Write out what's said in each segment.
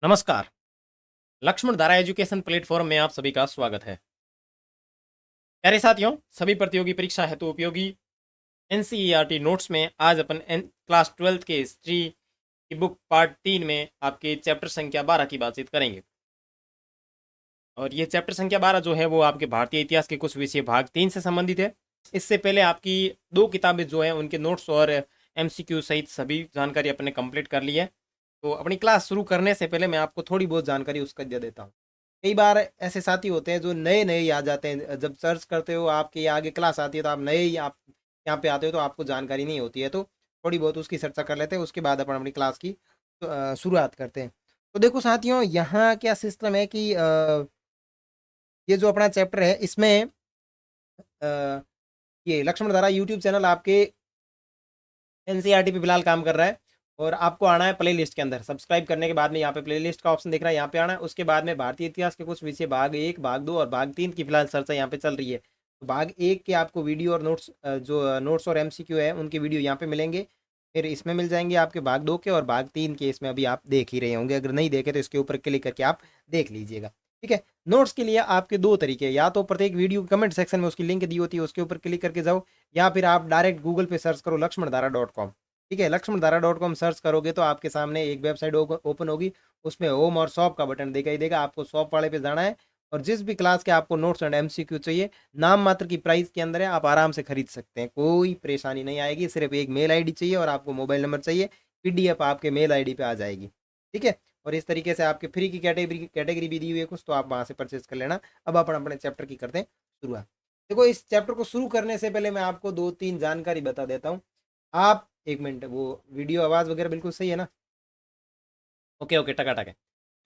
नमस्कार। लक्ष्मण धारा education platform में आप सभी का स्वागत है। प्यारे साथियों, सभी प्रतियोगी परीक्षा हेतु उपयोगी एनसीईआरटी नोट्स में आज अपन क्लास 12th के हिस्ट्री की बुक पार्ट 3 में आपके चैप्टर संख्या 12 की बातचीत करेंगे। और ये चैप्टर संख्या 12 जो है वो आपके भारतीय इतिहास के कुछ विषय भाग 3 से संबंधित है। इससे पहले आपकी 2 किताबें जो है उनके नोट्स और एमसीक्यू सहित सभी जानकारी अपने कंप्लीट कर ली है। तो अपनी क्लास शुरू करने से पहले मैं आपको थोड़ी बहुत जानकारी उसका दे देता हूँ। कई बार ऐसे साथी होते हैं जो नए नए आ जाते हैं, जब सर्च करते हो आपके आगे क्लास आती है तो आप नए ही आप यहाँ पे आते हो तो आपको जानकारी नहीं होती है, तो थोड़ी बहुत उसकी चर्चा कर लेते हैं, उसके बाद अपन अपनी क्लास की शुरुआत करते हैं। तो देखो साथियों, यहाँ क्या सिस्टम है कि ये जो अपना चैप्टर है इसमें ये लक्ष्मण धारा यूट्यूब चैनल आपके एनसीईआरटी पे फिलहाल काम कर रहा है और आपको आना है प्ले लिस्ट के अंदर। सब्सक्राइब करने के बाद में यहाँ पे प्ले लिस्ट का ऑप्शन दिख रहा है, यहाँ पे आना है। उसके बाद में भारतीय इतिहास के कुछ विषय भाग 1, भाग 2 और भाग 3 की फिलहाल चर्चा यहाँ पे चल रही है। तो भाग 1 के आपको वीडियो और नोट्स जो नोट्स और एमसीक्यू है उनके वीडियो यहाँ पे मिलेंगे। फिर इसमें मिल जाएंगे आपके भाग 2 के और भाग 3 के, इसमें अभी आप देख ही रहे होंगे। अगर नहीं देखे तो इसके ऊपर क्लिक करके आप देख लीजिएगा। ठीक है। नोट्स के लिए आपके 2 तरीके, या तो प्रत्येक वीडियो कमेंट सेक्शन में उसकी लिंक दी होती है, उसके ऊपर क्लिक करके जाओ, या फिर आप डायरेक्ट गूगल पे सर्च करो लक्ष्मणधारा.com। ठीक है। लक्ष्मणधारा.com सर्च करोगे तो आपके सामने एक वेबसाइट ओपन होगी, उसमें होम और शॉप का बटन दिखाई देगा। आपको शॉप वाले पे जाना है और जिस भी क्लास के आपको नोट्स एंड एमसीक्यू चाहिए, नाम मात्र की प्राइस के अंदर है, आप आराम से खरीद सकते हैं, कोई परेशानी नहीं आएगी। सिर्फ एक मेल आईडी चाहिए और आपको मोबाइल नंबर चाहिए, पीडीएफ आपके मेल आईडी पे आ जाएगी। ठीक है। और इस तरीके से आपके फ्री की कैटेगरी भी दी हुई है कुछ, तो आप वहां से परचेज कर लेना। अब अपन अपने चैप्टर की करते हैं शुरुआत। देखो, इस चैप्टर को शुरू करने से पहले मैं आपको 2-3 जानकारी बता देता हूँ। आप एक मिनट, वो वीडियो आवाज वगैरह बिल्कुल सही है ना? ओके ओके, टकाटक है।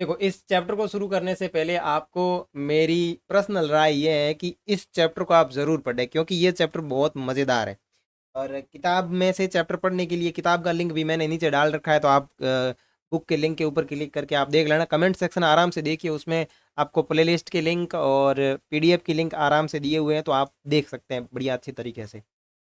देखो, इस चैप्टर को शुरू करने से पहले आपको मेरी पर्सनल राय ये है कि इस चैप्टर को आप जरूर पढ़ें, क्योंकि ये चैप्टर बहुत मजेदार है। और किताब में से चैप्टर पढ़ने के लिए किताब का लिंक भी मैंने नीचे डाल रखा है, तो आप बुक के लिंक के ऊपर क्लिक करके आप देख लेना। कमेंट सेक्शन आराम से देखिए, उसमें आपको प्लेलिस्ट के लिंक और पीडीएफ की लिंक आराम से दिए हुए हैं, तो आप देख सकते हैं बढ़िया अच्छी तरीके से।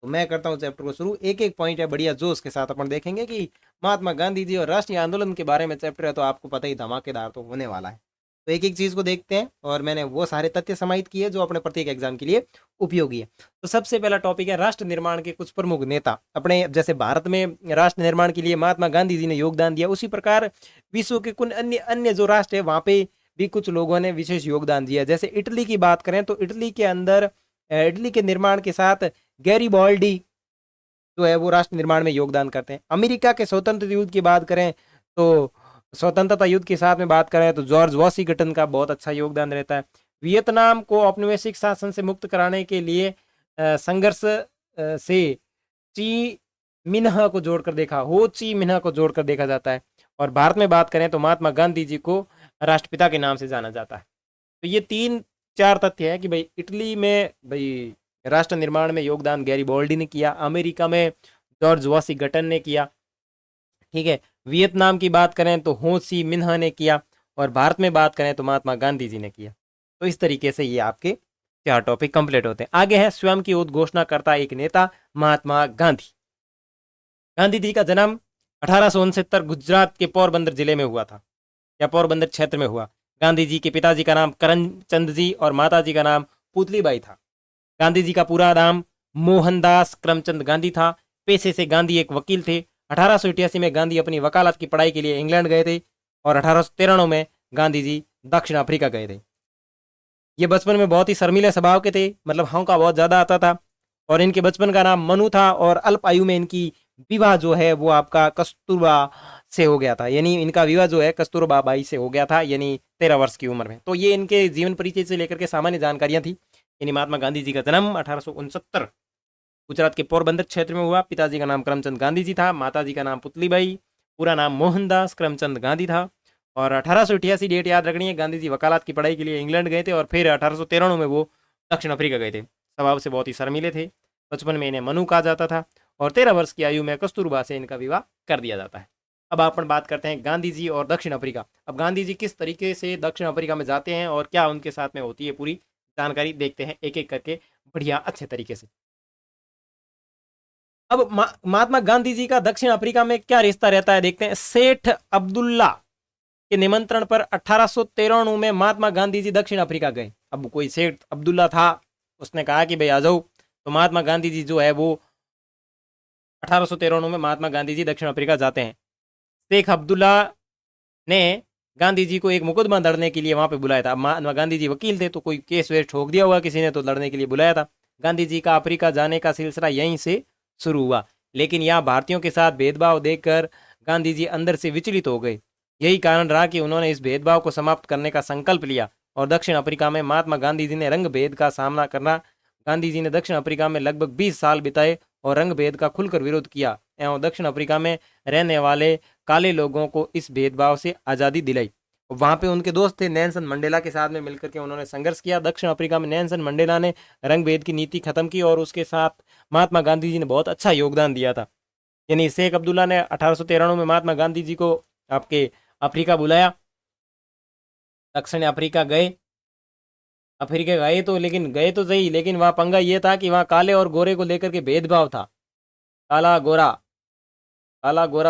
तो मैं करता हूँ चैप्टर को शुरू। एक एक पॉइंट है बढ़िया जोश के साथ अपन देखेंगे कि महात्मा गांधी जी और राष्ट्रीय आंदोलन के बारे में चैप्टर है, तो आपको पता ही धमाकेदार तो होने वाला है। तो एक एक चीज को देखते हैं, और मैंने वो सारे तथ्य समाहित किए जो अपने प्रत्येक एग्जाम के लिए उपयोगी है। तो सबसे पहला टॉपिक है राष्ट्र निर्माण के कुछ प्रमुख नेता। अपने जैसे भारत में राष्ट्र निर्माण के लिए महात्मा गांधी जी ने योगदान दिया, उसी प्रकार विश्व के कुछ अन्य अन्य जो राष्ट्र है वहां पे भी कुछ लोगों ने विशेष योगदान दिया। जैसे इटली की बात करें तो इटली के अंदर इटली के निर्माण के साथ गैरीबाल्डी जो है वो राष्ट्र निर्माण में योगदान करते हैं। अमेरिका के स्वतंत्र युद्ध की बात करें तो स्वतंत्रता युद्ध के साथ में बात करें तो जॉर्ज वॉशिंगटन का बहुत अच्छा योगदान रहता है। वियतनाम को औपनिवेशिक शासन से मुक्त कराने के लिए संघर्ष से ची मिन्ह को जोड़कर देखा, हो ची मिन्ह को जोड़कर देखा जाता है। और भारत में बात करें तो महात्मा गांधी जी को राष्ट्रपिता के नाम से जाना जाता है। तो ये 3-4 तथ्य है कि भाई इटली में भाई राष्ट्र निर्माण में योगदान गैरीबाल्डी ने किया, अमेरिका में जॉर्ज वॉशिंगटन ने किया। ठीक है। वियतनाम की बात करें तो हो ची मिन्ह ने किया, और भारत में बात करें तो महात्मा गांधी जी ने किया। तो इस तरीके से ये आपके 4 टॉपिक कंप्लीट होते हैं। आगे है स्वयं की उद्घोषणा करता एक नेता महात्मा गांधी। गांधी जी का जन्म 1869 गुजरात के पोरबंदर जिले में हुआ था, या पोरबंदर क्षेत्र में हुआ। गांधी जी के पिताजी का नाम करमचंद जी और माता जी का नाम पुतलीबाई था। गांधी जी का पूरा नाम मोहनदास करमचंद गांधी था। पेशे से गांधी एक वकील थे। 1888 में गांधी अपनी वकालत की पढ़ाई के लिए इंग्लैंड गए थे, और 1893 में गांधी जी दक्षिण अफ्रीका गए थे। ये बचपन में बहुत ही शर्मीले स्वभाव के थे, मतलब हौंका बहुत ज्यादा आता था, और इनके बचपन का नाम मनु था, और अल्प आयु में इनकी विवाह जो है वो आपका कस्तूरबा से हो गया था। यानी इनका विवाह जो है कस्तूरबा बाई से हो गया था, यानी 13 वर्ष की उम्र में। तो ये इनके जीवन परिचय से लेकर के सामान्य जानकारियां थी। यानी महात्मा गांधी जी का जन्म 1869 गुजरात के पोरबंदर क्षेत्र में हुआ। पिताजी का नाम करमचंद गांधी जी था, माता जी का नाम पुतलीबाई, पूरा नाम मोहनदास करमचंद गांधी था। और 1888 डेट याद रखनी है। गांधी जी वकालत की पढ़ाई के लिए इंग्लैंड गए थे, और फिर 1893 में वो दक्षिण अफ्रीका गए थे। स्वभाव से बहुत ही शर्मीले थे। बचपन में इन्हें मनु कहा जाता था, और 13 वर्ष की आयु में कस्तूरबा से इनका विवाह कर दिया जाता है। अब अपन बात करते हैं गांधी जी और दक्षिण अफ्रीका। अब गांधी जी किस तरीके से दक्षिण अफ्रीका में जाते हैं और क्या उनके साथ में होती है, पूरी जानकारी देखते हैं एक एक करके बढ़िया अच्छे तरीके से। अब महात्मा गांधी जी का दक्षिण अफ्रीका में क्या रिश्ता रहता है देखते हैं। सेठ अब्दुल्ला के निमंत्रण पर 1893 में महात्मा गांधी जी दक्षिण अफ्रीका गए। अब कोई शेख अब्दुल्ला था, उसने कहा कि भाई आ जाओ, तो महात्मा गांधी जी जो है वो 1893 में महात्मा गांधी जी दक्षिण अफ्रीका जाते हैं। शेख अब्दुल्ला ने गांधी जी को एक मुकदमा लड़ने के लिए वहां पे बुलाया था। महात्मा गांधी जी वकील थे, तो कोई केस वेस ठोक दिया होगा किसी ने, तो लड़ने के लिए बुलाया था। गांधी जी का अफ्रीका जाने का सिलसिला यहीं से शुरू हुआ, लेकिन यहाँ भारतीयों के साथ भेदभाव देखकर गांधी जी अंदर से विचलित हो गए। यही कारण रहा कि उन्होंने इस भेदभाव को समाप्त करने का संकल्प लिया और दक्षिण अफ्रीका में महात्मा गांधी जी ने रंग भेद का सामना करना। गांधी जी ने दक्षिण अफ्रीका में लगभग 20 साल बिताए और रंग भेद का खुलकर विरोध किया एवं दक्षिण अफ्रीका में रहने वाले काले लोगों को इस भेदभाव से आज़ादी दिलाई। वहाँ पे उनके दोस्त थे नेल्सन मंडेला के साथ में मिलकर के उन्होंने संघर्ष किया। दक्षिण अफ्रीका में नेल्सन मंडेला ने रंग भेद की नीति खत्म की और उसके साथ महात्मा गांधी जी ने बहुत अच्छा योगदान दिया था। यानी शेख अब्दुल्ला ने 1893 में महात्मा गांधी जी को आपके अफ्रीका बुलाया, दक्षिण अफ्रीका गए। अफ्रीका गए तो सही, लेकिन वहाँ पंगा ये था कि वहाँ काले और गोरे को लेकर के भेदभाव था। काला गोरा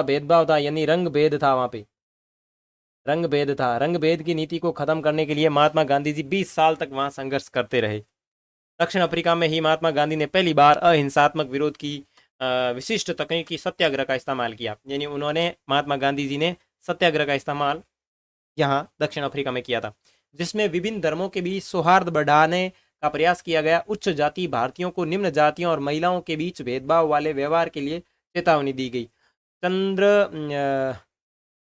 भेदभाव था, यानी रंग भेद था वहाँ पे, रंग भेद था। रंग भेद की नीति को खत्म करने के लिए महात्मा गांधी जी 20 साल तक वहाँ संघर्ष करते रहे। दक्षिण अफ्रीका में ही महात्मा गांधी ने पहली बार अहिंसात्मक विरोध की विशिष्ट तकनीकी सत्याग्रह का इस्तेमाल किया। यानी उन्होंने महात्मा गांधी जी ने सत्याग्रह का इस्तेमाल यहाँ दक्षिण अफ्रीका में किया था, जिसमें विभिन्न धर्मों के बीच सौहार्द बढ़ाने का प्रयास किया गया। उच्च जाति भारतीयों को निम्न जातियों और महिलाओं के बीच भेदभाव वाले व्यवहार के लिए चेतावनी दी गई।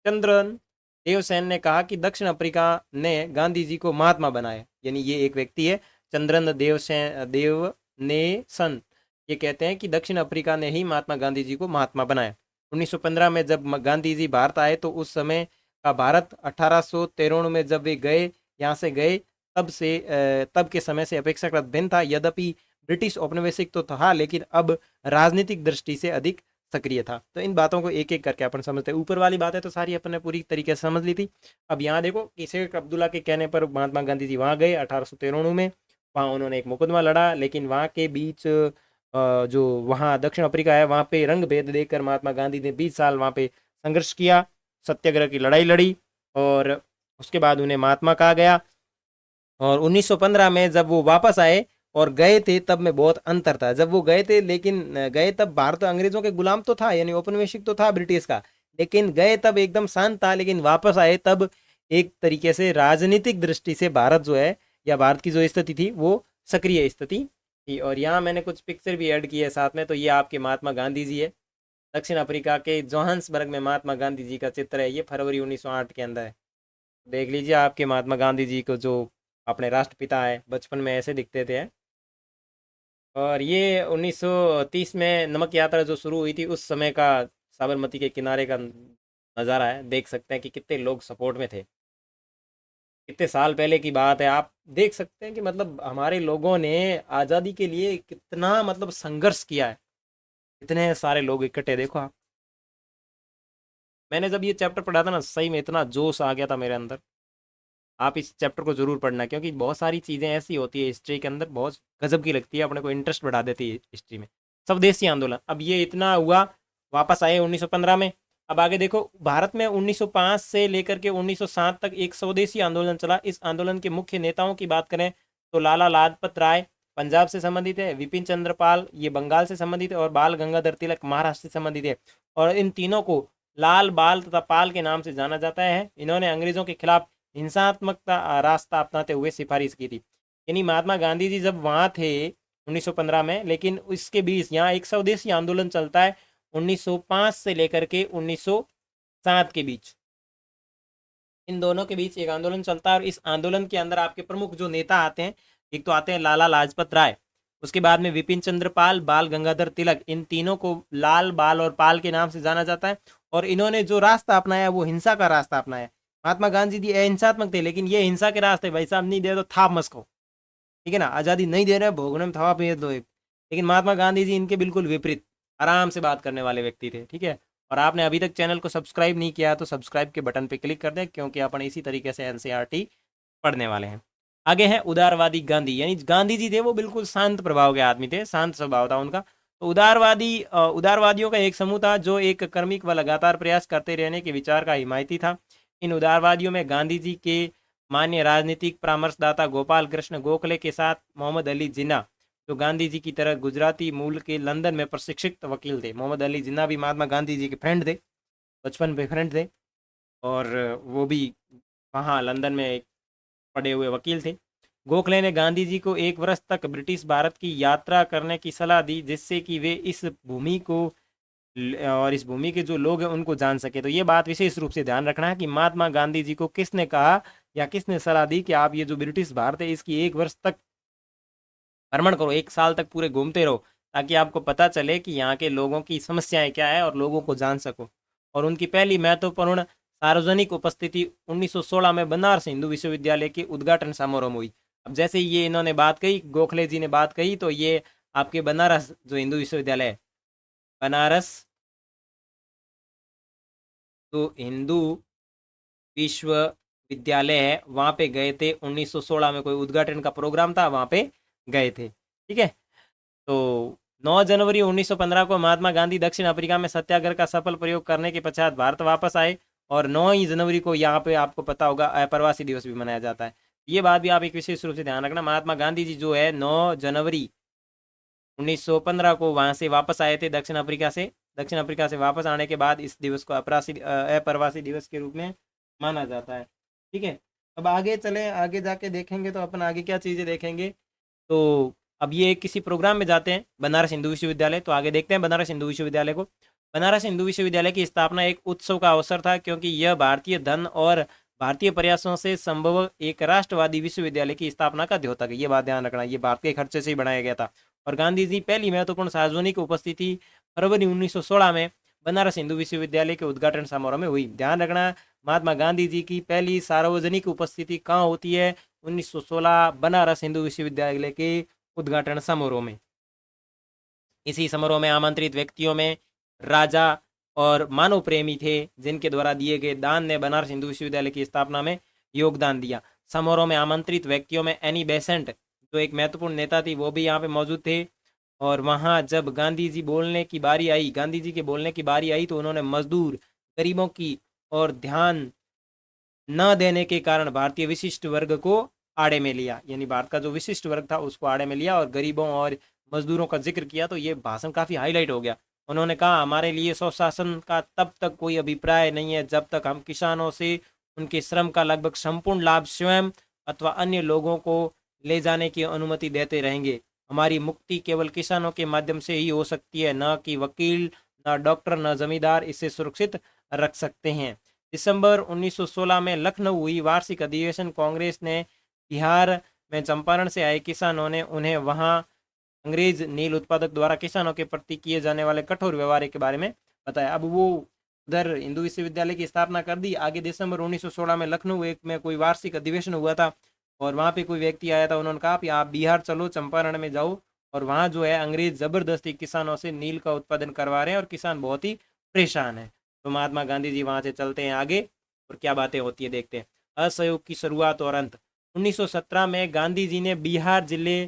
चंद्रन देवसेन ने कहा कि दक्षिण अफ्रीका ने गांधी जी को महात्मा बनाया। यानी ये एक व्यक्ति है चंद्रन देवनेसन, ये कहते हैं कि दक्षिण अफ्रीका ने ही महात्मा गांधी जी को महात्मा बनाया। 1915 में जब गांधी जी भारत आए तो उस समय का भारत 1893 में जब वे गए, यहाँ से गए, तब के समय से अपेक्षाकृत भिन्न था। यद्यपि ब्रिटिश औपनिवेशिक तो था, लेकिन अब राजनीतिक दृष्टि से अधिक सक्रिय था। तो इन बातों को एक एक करके अपन समझते हैं। ऊपर वाली बातें तो सारी अपन ने पूरी तरीके से समझ ली थी। अब यहाँ देखो कि शेख अब्दुल्ला के कहने पर महात्मा गांधी जी वहाँ गए 1893 में, वहाँ उन्होंने एक मुकदमा लड़ा, लेकिन वहाँ के बीच जो वहाँ दक्षिण अफ्रीका है वहाँ पे रंग भेद देखकर महात्मा गांधी ने 20 साल वहाँ पे संघर्ष किया, सत्याग्रह की लड़ाई लड़ी और उसके बाद उन्हें महात्मा कहा गया। और 1915 में जब वो वापस आए और गए थे तब में बहुत अंतर था। जब वो गए थे, लेकिन गए तब भारत अंग्रेजों के गुलाम तो था, यानी औपनिवेशिक तो था ब्रिटिश का, लेकिन गए तब एकदम शांत था, लेकिन वापस आए तब एक तरीके से राजनीतिक दृष्टि से भारत जो है या भारत की जो स्थिति थी वो सक्रिय स्थिति थी। और यहाँ मैंने कुछ पिक्चर भी ऐड किए है साथ में। तो ये आपके महात्मा गांधी जी है, दक्षिण अफ्रीका के जोहान्सबर्ग में महात्मा गांधी जी का चित्र है। ये फरवरी 1908 के अंदर है, देख लीजिए। आपके महात्मा गांधी जी को जो अपने राष्ट्रपिता है, बचपन में ऐसे दिखते थे। और ये 1930 में नमक यात्रा जो शुरू हुई थी उस समय का साबरमती के किनारे का नज़ारा है। देख सकते हैं कि कितने लोग सपोर्ट में थे, कितने साल पहले की बात है। आप देख सकते हैं कि मतलब हमारे लोगों ने आज़ादी के लिए कितना मतलब संघर्ष किया है, इतने सारे लोग इकट्ठे। देखो आप, मैंने जब ये चैप्टर पढ़ा था ना, सही में इतना जोश आ गया था मेरे अंदर। आप इस चैप्टर को जरूर पढ़ना, क्योंकि बहुत सारी चीज़ें ऐसी होती है हिस्ट्री के अंदर, बहुत गजब की लगती है, अपने को इंटरेस्ट बढ़ा देती है हिस्ट्री में। स्वदेशी आंदोलन, अब ये इतना हुआ, वापस आए 1915 में। अब आगे देखो, भारत में 1905 से लेकर के 1907 तक एक स्वदेशी आंदोलन चला। इस आंदोलन के मुख्य नेताओं की बात करें तो लाला लाजपत राय पंजाब से संबंधित है, विपिन चंद्र पाल ये बंगाल से संबंधित है और बाल गंगाधर तिलक महाराष्ट्र से संबंधित है। और इन तीनों को लाल, बाल तथा पाल के नाम से जाना जाता है। इन्होंने अंग्रेजों के खिलाफ हिंसात्मकता रास्ता अपनाते हुए सिफारिश की थी। यानी महात्मा गांधी जी जब वहाँ थे 1915 में, लेकिन इसके बीच यहाँ एक स्वदेशी आंदोलन चलता है 1905 से लेकर के 1907 के बीच। इन दोनों के बीच एक आंदोलन चलता है और इस आंदोलन के अंदर आपके प्रमुख जो नेता आते हैं, एक तो आते हैं लाला लाजपत राय, उसके बाद में विपिन चंद्र पाल, बाल गंगाधर तिलक। इन तीनों को लाल, बाल और पाल के नाम से जाना जाता है। और इन्होंने जो रास्ता अपनाया वो हिंसा का रास्ता अपनाया। महात्मा गांधी जी अहिंसात्मक थे, लेकिन ये हिंसा के रास्ते, भाई साहब नहीं दे तो थाप मस्को, ठीक है ना, आज़ादी नहीं दे रहे, भोगने में थवा पे दो एक। लेकिन महात्मा गांधी जी इनके बिल्कुल विपरीत, आराम से बात करने वाले व्यक्ति थे, ठीक है। और आपने अभी तक चैनल को सब्सक्राइब नहीं किया तो सब्सक्राइब के बटन पे क्लिक कर दें, क्योंकि अपन इसी तरीके से एनसीईआरटी पढ़ने वाले हैं। आगे है उदारवादी गांधी। यानी गांधी जी थे वो बिल्कुल शांत प्रभाव के आदमी थे, शांत स्वभाव था उनका। तो उदारवादियों का एक समूह था जो एक कर्मिक व लगातार प्रयास करते रहने के विचार का हिमायती था। इन उदारवादियों में गांधी जी के मान्य राजनीतिक परामर्शदाता गोपाल कृष्ण गोखले के साथ मोहम्मद अली जिन्ना, जो गांधी जी की तरह गुजराती मूल के लंदन में प्रशिक्षित वकील थे। मोहम्मद अली जिन्ना भी महात्मा गांधी जी के फ्रेंड थे, बचपन में फ्रेंड थे, और वो भी वहाँ लंदन में पढ़े हुए वकील थे। गोखले ने गांधी जी को 1 वर्ष तक ब्रिटिश भारत की यात्रा करने की सलाह दी, जिससे कि वे इस भूमि को और इस भूमि के जो लोग हैं उनको जान सके। तो ये बात विशेष रूप से ध्यान रखना है कि महात्मा गांधी जी को किसने कहा या किसने सलाह दी कि आप ये जो ब्रिटिश भारत है इसकी 1 वर्ष तक भ्रमण करो, 1 साल तक पूरे घूमते रहो, ताकि आपको पता चले कि यहाँ के लोगों की समस्याएं क्या है और लोगों को जान सको। और उनकी पहली महत्वपूर्ण सार्वजनिक उपस्थिति 1916 में बनारस हिंदू विश्वविद्यालय के उद्घाटन समारोह में हुई। अब जैसे ये इन्होंने बात कही, गोखले जी ने बात कही, तो ये आपके बनारस जो हिंदू विश्वविद्यालय है, बनारस जो हिंदू विश्वविद्यालय है, वहाँ पे गए थे 1916 में, कोई उद्घाटन का प्रोग्राम था, वहाँ पे गए थे। ठीक है, तो 9 जनवरी 1915 को महात्मा गांधी दक्षिण अफ्रीका में सत्याग्रह का सफल प्रयोग करने के पश्चात भारत वापस आए, और 9 ही जनवरी को यहाँ पे आपको पता होगा अप्रवासी दिवस भी मनाया जाता है। ये बात भी आप एक विशेष रूप से ध्यान रखना। महात्मा गांधी जी जो है 9 जनवरी 1915 को वहाँ से वापस आए थे दक्षिण अफ्रीका से। दक्षिण अफ्रीका से वापस आने के बाद इस दिवस को अप्रवासी दिवस के रूप में माना जाता है। ठीक है, अब आगे चले, आगे जाके देखेंगे तो अपन आगे क्या चीज़ें देखेंगे। तो अब ये किसी प्रोग्राम में जाते हैं बनारस हिंदू विश्वविद्यालय, तो आगे देखते हैं बनारस हिंदू विश्वविद्यालय को। बनारस हिंदू विश्वविद्यालय की स्थापना एक उत्सव का अवसर था, क्योंकि यह भारतीय धन और भारतीय प्रयासों से संभव एक राष्ट्रवादी विश्वविद्यालय की स्थापना का द्योतक है। ये बात ध्यान रखना, ये भारत के खर्चे से ही बनाया गया था। और गांधी जी पहली महत्वपूर्ण सार्वजनिक उपस्थिति फरवरी 1916 में बनारस हिंदू विश्वविद्यालय के उद्घाटन समारोह में हुई। ध्यान रखना, महात्मा गांधी जी की पहली सार्वजनिक उपस्थिति कहाँ होती है? 1916 बनारस हिंदू विश्वविद्यालय के उद्घाटन समारोह में। इसी समारोह में आमंत्रित व्यक्तियों में राजा और मानव प्रेमी थे, जिनके द्वारा दिए गए दान ने बनारस हिंदू विश्वविद्यालय की स्थापना में योगदान दिया। समारोह में आमंत्रित व्यक्तियों में एनी बेसेंट, जो एक महत्वपूर्ण नेता थी, वो भी यहाँ पे मौजूद थे। और वहाँ जब गांधी जी बोलने की बारी आई, गांधी जी के बोलने की बारी आई, तो उन्होंने मजदूर, गरीबों की और ध्यान न देने के कारण भारतीय विशिष्ट वर्ग को आड़े में लिया, यानी भारत का जो विशिष्ट वर्ग था उसको आड़े में लिया और गरीबों और मजदूरों का जिक्र किया। तो ये भाषण काफ़ी हाईलाइट हो गया। उन्होंने कहा, हमारे लिए स्वशासन का तब तक कोई अभिप्राय नहीं है जब तक हम किसानों से उनके श्रम का लगभग संपूर्ण लाभ स्वयं अथवा अन्य लोगों को ले जाने की अनुमति देते रहेंगे। हमारी मुक्ति केवल किसानों के माध्यम से ही हो सकती है, न कि वकील, न डॉक्टर, न जमींदार इसे सुरक्षित रख सकते हैं। दिसंबर 1916 में लखनऊ हुई वार्षिक अधिवेशन कांग्रेस ने बिहार में चंपारण से आए किसानों ने उन्हें वहां अंग्रेज नील उत्पादक द्वारा किसानों के प्रति किए जाने वाले कठोर व्यवहार के बारे में बताया। अब वो उधर हिंदू विश्वविद्यालय की स्थापना कर दी। आगे दिसंबर 1916 में लखनऊ एक में कोई वार्षिक अधिवेशन हुआ था, और वहाँ पे कोई व्यक्ति आया था, उन्होंने कहा कि आप बिहार चलो, चंपारण में जाओ, और वहाँ जो है अंग्रेज जबरदस्ती किसानों से नील का उत्पादन करवा रहे हैं और किसान बहुत ही परेशान है। तो महात्मा गांधी जी वहाँ से चलते हैं आगे, और क्या बातें होती है देखते हैं। असहयोग की शुरुआत और अंत। 1917 में गांधी जी ने बिहार जिले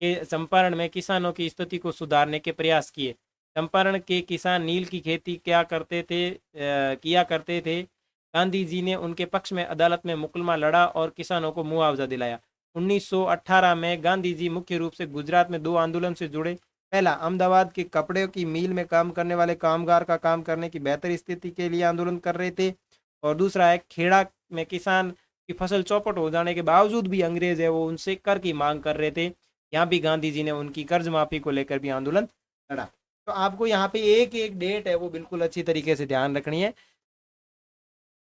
के चंपारण में किसानों की स्थिति को सुधारने के प्रयास किए। चंपारण के किसान नील की खेती किया करते थे। गांधी जी ने उनके पक्ष में अदालत में मुकदमा लड़ा और किसानों को मुआवजा दिलाया। 1918 में गांधी जी मुख्य रूप से गुजरात में 2 आंदोलन से जुड़े। पहला, अहमदाबाद के कपड़े की मिल में काम करने वाले कामगार का काम करने की बेहतर स्थिति के लिए आंदोलन कर रहे थे, और दूसरा है खेड़ा में किसान की फसल चौपट हो जाने के बावजूद भी अंग्रेज है वो उनसे कर की मांग कर रहे थे। यहाँ भी गांधी जी ने उनकी कर्ज माफी को लेकर भी आंदोलन लड़ा। तो आपको यहाँ पे एक एक डेट है वो बिल्कुल अच्छी तरीके से ध्यान रखनी है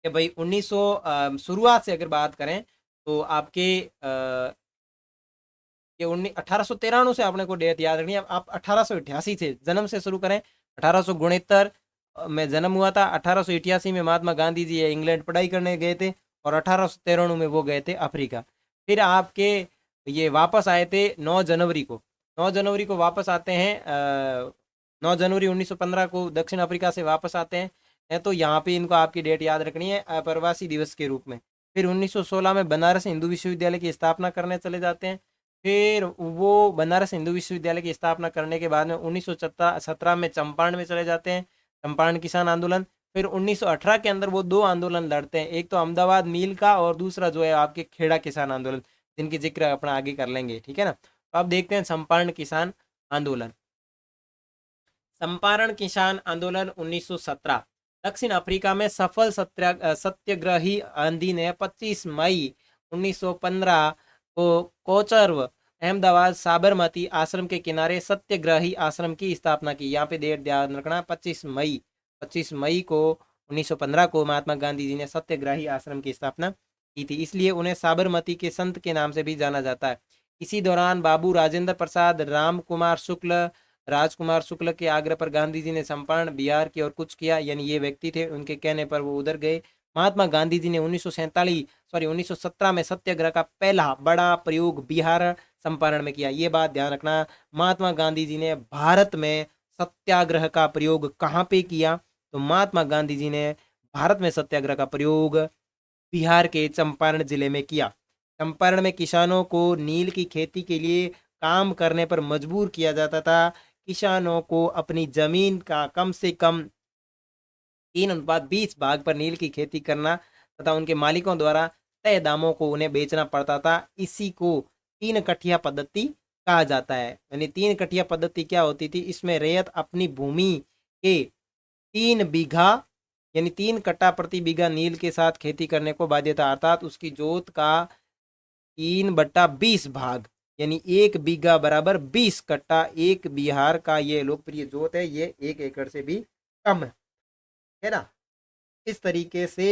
कि भाई 1900 शुरुआत से अगर बात करें तो आपके ये 1893 से आपने को डेट याद रखनी है। आप 1888 से जन्म से शुरू करें। 1869 में जन्म हुआ था। 1888 में महात्मा गांधी जी इंग्लैंड पढ़ाई करने गए थे, और 1893 में वो गए थे अफ्रीका। फिर आपके ये वापस आए थे 9 जनवरी को। 9 जनवरी को वापस आते हैं। 9 जनवरी 1915 को दक्षिण अफ्रीका से वापस आते हैं। तो यहाँ पे इनको आपकी डेट याद रखनी है अप्रवासी दिवस के रूप में। फिर 1916 में बनारस हिंदू विश्वविद्यालय की स्थापना करने चले जाते हैं। फिर वो बनारस हिंदू विश्वविद्यालय की स्थापना करने के बाद में 1917 में चंपारण में चले जाते हैं, चंपारण किसान आंदोलन। फिर 1918 के अंदर वो दो आंदोलन लड़ते हैं, एक तो अहमदाबाद मिल का और दूसरा जो है आपके खेड़ा किसान आंदोलन, जिनकी जिक्र अपना आगे कर लेंगे, ठीक है ना। तो अब देखते हैं चंपारण किसान आंदोलन। चंपारण किसान आंदोलन 1917। दक्षिण अफ्रीका में सफल सत्याग्रही आंधी ने 25 मई 1915 को कोचरव अहमदाबाद साबरमती आश्रम के किनारे सत्याग्रही आश्रम की स्थापना की। यहाँ पे डेट ध्यान रखना, 25 मई को 1915 को महात्मा गांधी जी ने सत्याग्रही आश्रम की स्थापना की थी, इसलिए उन्हें साबरमती के संत के नाम से भी जाना जाता है। इसी दौरान बाबू राजेंद्र प्रसाद, राजकुमार शुक्ल के आग्रह पर गांधी जी ने चंपारण बिहार की ओर कुछ किया, यानी ये व्यक्ति थे, उनके कहने पर वो उधर गए। महात्मा गांधी जी ने 1917 में सत्याग्रह का पहला बड़ा प्रयोग बिहार चंपारण में किया। ये बात ध्यान रखना, महात्मा गांधी जी ने भारत में सत्याग्रह का प्रयोग कहाँ पे किया, तो महात्मा गांधी जी ने भारत में सत्याग्रह का प्रयोग बिहार के चंपारण जिले में किया। चंपारण में किसानों को नील की खेती के लिए काम करने पर मजबूर किया जाता था। किसानों को अपनी जमीन का कम से कम 3:20 भाग पर नील की खेती करना तथा उनके मालिकों द्वारा तय दामों को उन्हें बेचना पड़ता था। इसी को 3 कठिया पद्धति कहा जाता है। यानी 3 कठिया पद्धति क्या होती थी, इसमें रैयत अपनी भूमि के 3 बीघा यानी 3 कट्टा प्रति बीघा नील के साथ खेती करने को बाध्य था, अर्थात उसकी जोत का 3/20 भाग यानी 1 बीघा बराबर 20 कट्टा। एक बिहार का ये लोकप्रिय जोत है, ये 1 एकड़ से भी कम है ना। इस तरीके से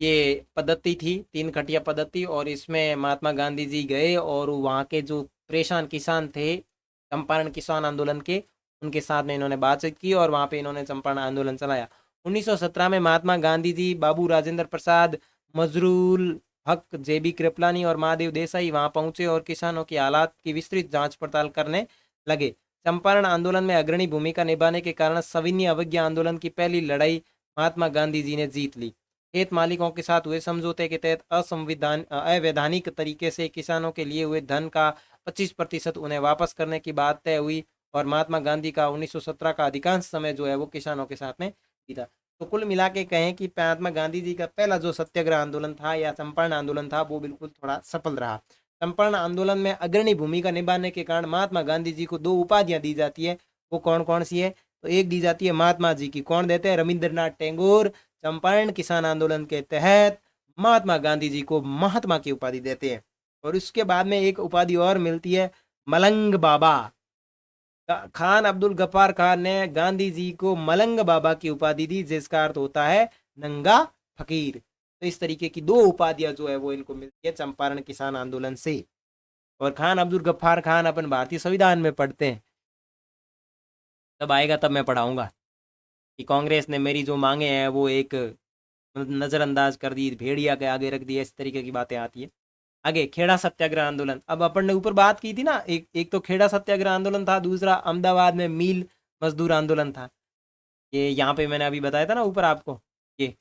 ये पद्धति थी, 3 कठिया पद्धति, और इसमें महात्मा गांधी जी गए और वहाँ के जो परेशान किसान थे चंपारण किसान आंदोलन के, उनके साथ में इन्होंने बातचीत की और वहाँ पे इन्होंने चंपारण आंदोलन चलाया। 1917 में महात्मा गांधी जी, बाबू राजेंद्र प्रसाद, मजरूल हक, जेबी कृपलानी और महादेव देसाई वहाँ पहुंचे और किसानों की हालात की विस्तृत जांच पड़ताल करने लगे। चंपारण आंदोलन में अग्रणी भूमिका निभाने के कारण सविनय अवज्ञा आंदोलन की पहली लड़ाई महात्मा गांधी जी ने जीत ली। खेत मालिकों के साथ हुए समझौते के तहत अवैधानिक तरीके से किसानों के लिए हुए धन का 25% उन्हें वापस करने की बात तय हुई और महात्मा गांधी का 1917 का अधिकांश समय जो है वो किसानों के साथ में बीता। तो कुल मिला के कहें कि महात्मा गांधी जी का पहला जो सत्याग्रह आंदोलन था या चंपारण आंदोलन था वो बिल्कुल थोड़ा सफल रहा। चंपारण आंदोलन में अग्रणी भूमिका निभाने के कारण महात्मा गांधी जी को 2 उपाधियां दी जाती है। वो कौन कौन सी है, तो एक दी जाती है महात्मा जी की, कौन देते हैं, रविंद्रनाथ टैगोर चंपारण किसान आंदोलन के तहत महात्मा गांधी जी को महात्मा की उपाधि देते हैं। और उसके बाद में एक उपाधि और मिलती है, मलंग बाबा। खान अब्दुल गफ्फार खान ने गांधी जी को मलंग बाबा की उपाधि दी, जिसका अर्थ होता है नंगा फकीर। तो इस तरीके की 2 उपाधियां जो है वो इनको मिलती है चंपारण किसान आंदोलन से। और खान अब्दुल गफ्फार खान अपन भारतीय संविधान में पढ़ते हैं, तब आएगा तब मैं पढ़ाऊंगा कि कांग्रेस ने मेरी जो मांगे हैं वो एक नज़रअंदाज कर दी, भेड़िया के आगे रख दिया, इस तरीके की बातें आती है। आगे खेड़ा सत्याग्रह आंदोलन। अब अपन ने ऊपर बात की थी ना, एक तो खेड़ा सत्याग्रह आंदोलन था, दूसरा अहमदाबाद में मील मजदूर आंदोलन था। ये यहाँ पे मैंने अभी बताया था ना ऊपर आपको, ये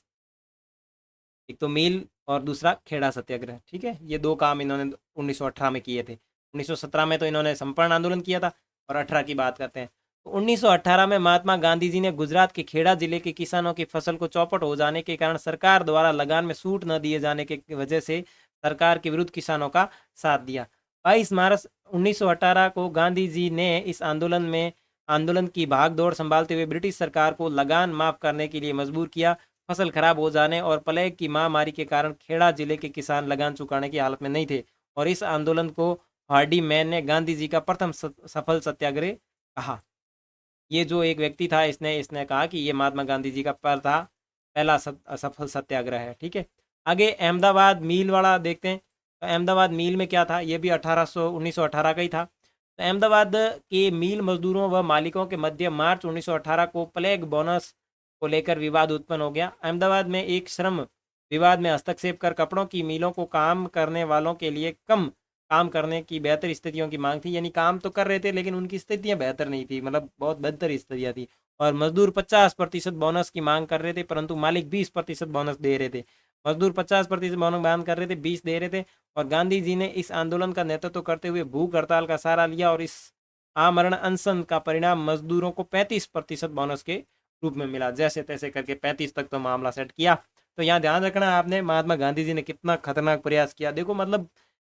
एक तो मील और दूसरा खेड़ा सत्याग्रह, ठीक है। ये 2 काम इन्होंने 1918 में किए थे। 1917 में तो इन्होंने संपूर्ण आंदोलन किया था और 18 की बात करते हैं। तो 1918 में महात्मा गांधी जी ने गुजरात के खेड़ा जिले के किसानों की फसल को चौपट हो जाने के कारण सरकार द्वारा लगान में छूट न दिए जाने के वजह से सरकार के विरुद्ध किसानों का साथ दिया। 22 मार्च 1918 को गांधी जी ने इस आंदोलन की भागदौड़ संभालते हुए ब्रिटिश सरकार को लगान माफ करने के लिए मजबूर किया। फसल खराब हो जाने और प्लेग की महामारी के कारण खेड़ा जिले के किसान लगान चुकाने की हालत में नहीं थे और इस आंदोलन को हार्डी मैन ने गांधी जी का प्रथम सफल सत्याग्रह कहा। ये जो एक व्यक्ति था, इसने कहा कि ये महात्मा गांधी जी का पहला सफल सत्याग्रह है, ठीक है। आगे अहमदाबाद मील वाला देखते हैं। तो अहमदाबाद मील में क्या था, ये भी 1918 का ही था। तो अहमदाबाद के मील मजदूरों व मालिकों के मध्य मार्च 1918 को प्लेग बोनस को लेकर विवाद उत्पन्न हो गया। अहमदाबाद में एक श्रम विवाद में हस्तक्षेप कर कपड़ों की मिलों को काम करने वालों के लिए कम काम करने की बेहतर स्थितियों की मांग थी। यानी काम तो कर रहे थे लेकिन उनकी स्थितियां बेहतर नहीं थी, मतलब बहुत बेहतर स्थितियां थी। और मजदूर 50% बोनस की मांग कर रहे थे, परंतु मालिक 20% बोनस दे रहे थे। मजदूर 50% बोनस मांग कर रहे थे, 20 दे रहे थे। और गांधी जी ने इस आंदोलन का नेतृत्व करते हुए भूख हड़ताल का सहारा लिया और इस आमरण अनशन का परिणाम मजदूरों को 35% बोनस के रूप में मिला। जैसे तैसे करके 35 तक तो मामला सेट किया। तो यहाँ ध्यान रखना आपने, महात्मा गांधी जी ने कितना खतरनाक प्रयास किया। देखो मतलब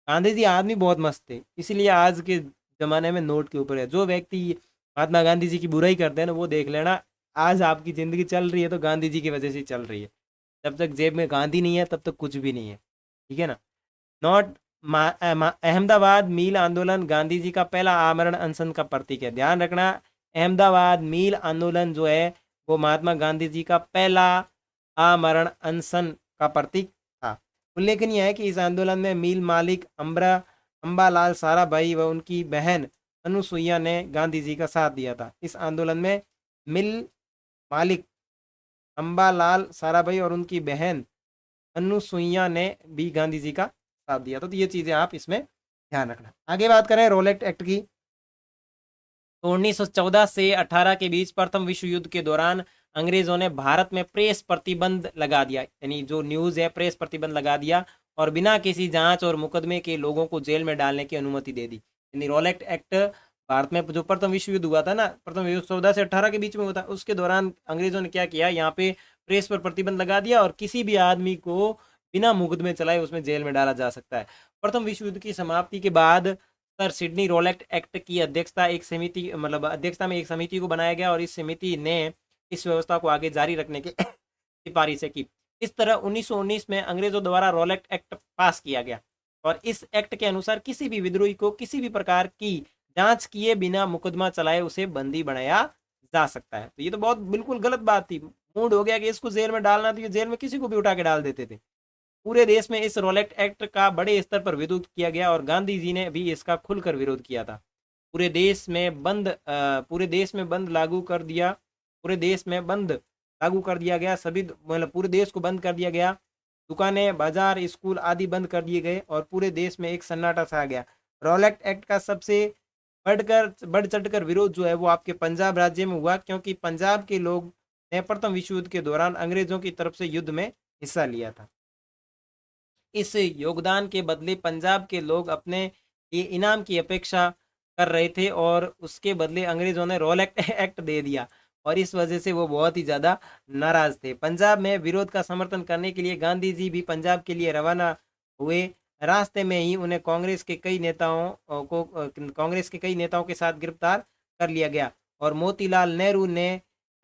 गांधी जी आदमी बहुत मस्त थे, इसलिए आज के जमाने में नोट के ऊपर है। जो व्यक्ति महात्मा गांधी जी की बुराई करते हैं ना, वो देख लेना आज आपकी जिंदगी चल रही है तो गांधी जी की वजह से चल रही है। जब तक जेब में गांधी नहीं है तब तक कुछ भी नहीं है, ठीक है ना। नॉट अहमदाबाद मील आंदोलन गांधी जी का पहला आमरण अनशन का प्रतीक है। ध्यान रखना, अहमदाबाद मील आंदोलन जो है वो महात्मा गांधी जी का पहला आमरण अनशन का प्रतीक था। उल्लेखनीय है कि इस आंदोलन में मिल मालिक अंबालाल साराभाई व उनकी बहन अनुसुईया ने गांधी जी का साथ दिया था। इस आंदोलन में मिल मालिक अंबालाल साराभाई और उनकी बहन अनुसुईया ने भी गांधी जी का साथ दिया था। तो ये चीजें आप इसमें ध्यान रखना। आगे बात करें रोलेट एक्ट की, तो 1914 से 18 के बीच प्रथम विश्व युद्ध के दौरान अंग्रेजों ने भारत में प्रेस प्रतिबंध लगा दिया, यानी जो न्यूज है प्रेस प्रतिबंध लगा दिया और बिना किसी जांच और मुकदमे के लोगों को जेल में डालने की अनुमति दे दी। यानी रोलेट एक्ट भारत में जो प्रथम विश्व युद्ध हुआ था ना, प्रथम विश्व 14 से 18 के बीच में हुआ था, उसके दौरान अंग्रेजों ने क्या किया, यहाँ पे प्रेस पर प्रतिबंध लगा दिया और किसी भी आदमी को बिना मुकदमे चलाए उसमें जेल में डाला जा सकता है। प्रथम विश्व युद्ध की समाप्ति के बाद सर सिडनी रोलेट एक्ट की अध्यक्षता एक समिति मतलब अध्यक्षता में एक समिति को बनाया गया और इस समिति ने इस व्यवस्था को आगे जारी रखने की सिफारिश की। इस तरह 1919 में अंग्रेजों द्वारा रोलेट एक्ट पास किया गया और इस एक्ट के अनुसार किसी भी विद्रोही को किसी भी प्रकार की जांच किए बिना मुकदमा चलाए उसे बंदी बनाया जा सकता है। तो ये तो बहुत बिल्कुल गलत बात थी। मूड हो गया कि इसको जेल में डालना, तो ये जेल में किसी को भी उठा के डाल देते थे। पूरे देश में इस रोलेट एक्ट का बड़े स्तर पर विरोध किया गया और गांधी जी ने भी इसका खुलकर विरोध किया था। पूरे देश में बंद लागू कर दिया, पूरे देश में बंद लागू कर दिया गया, सभी मतलब पूरे देश को बंद कर दिया गया। दुकानें, बाजार, स्कूल आदि बंद कर दिए गए और पूरे देश में एक सन्नाटा सा आ गया। रोलेट एक्ट का सबसे बढ़ चढ़कर विरोध जो है वो आपके पंजाब राज्य में हुआ, क्योंकि पंजाब के लोग ने प्रथम विश्व युद्ध के दौरान अंग्रेजों की तरफ से युद्ध में हिस्सा लिया था। इस योगदान के बदले पंजाब के लोग अपने ये इनाम की अपेक्षा कर रहे थे और उसके बदले अंग्रेजों ने रोलेट एक्ट दे दिया और इस वजह से वो बहुत ही ज़्यादा नाराज थे। पंजाब में विरोध का समर्थन करने के लिए गांधी जी भी पंजाब के लिए रवाना हुए। रास्ते में ही उन्हें कांग्रेस के कई नेताओं के साथ गिरफ्तार कर लिया गया और मोतीलाल नेहरू ने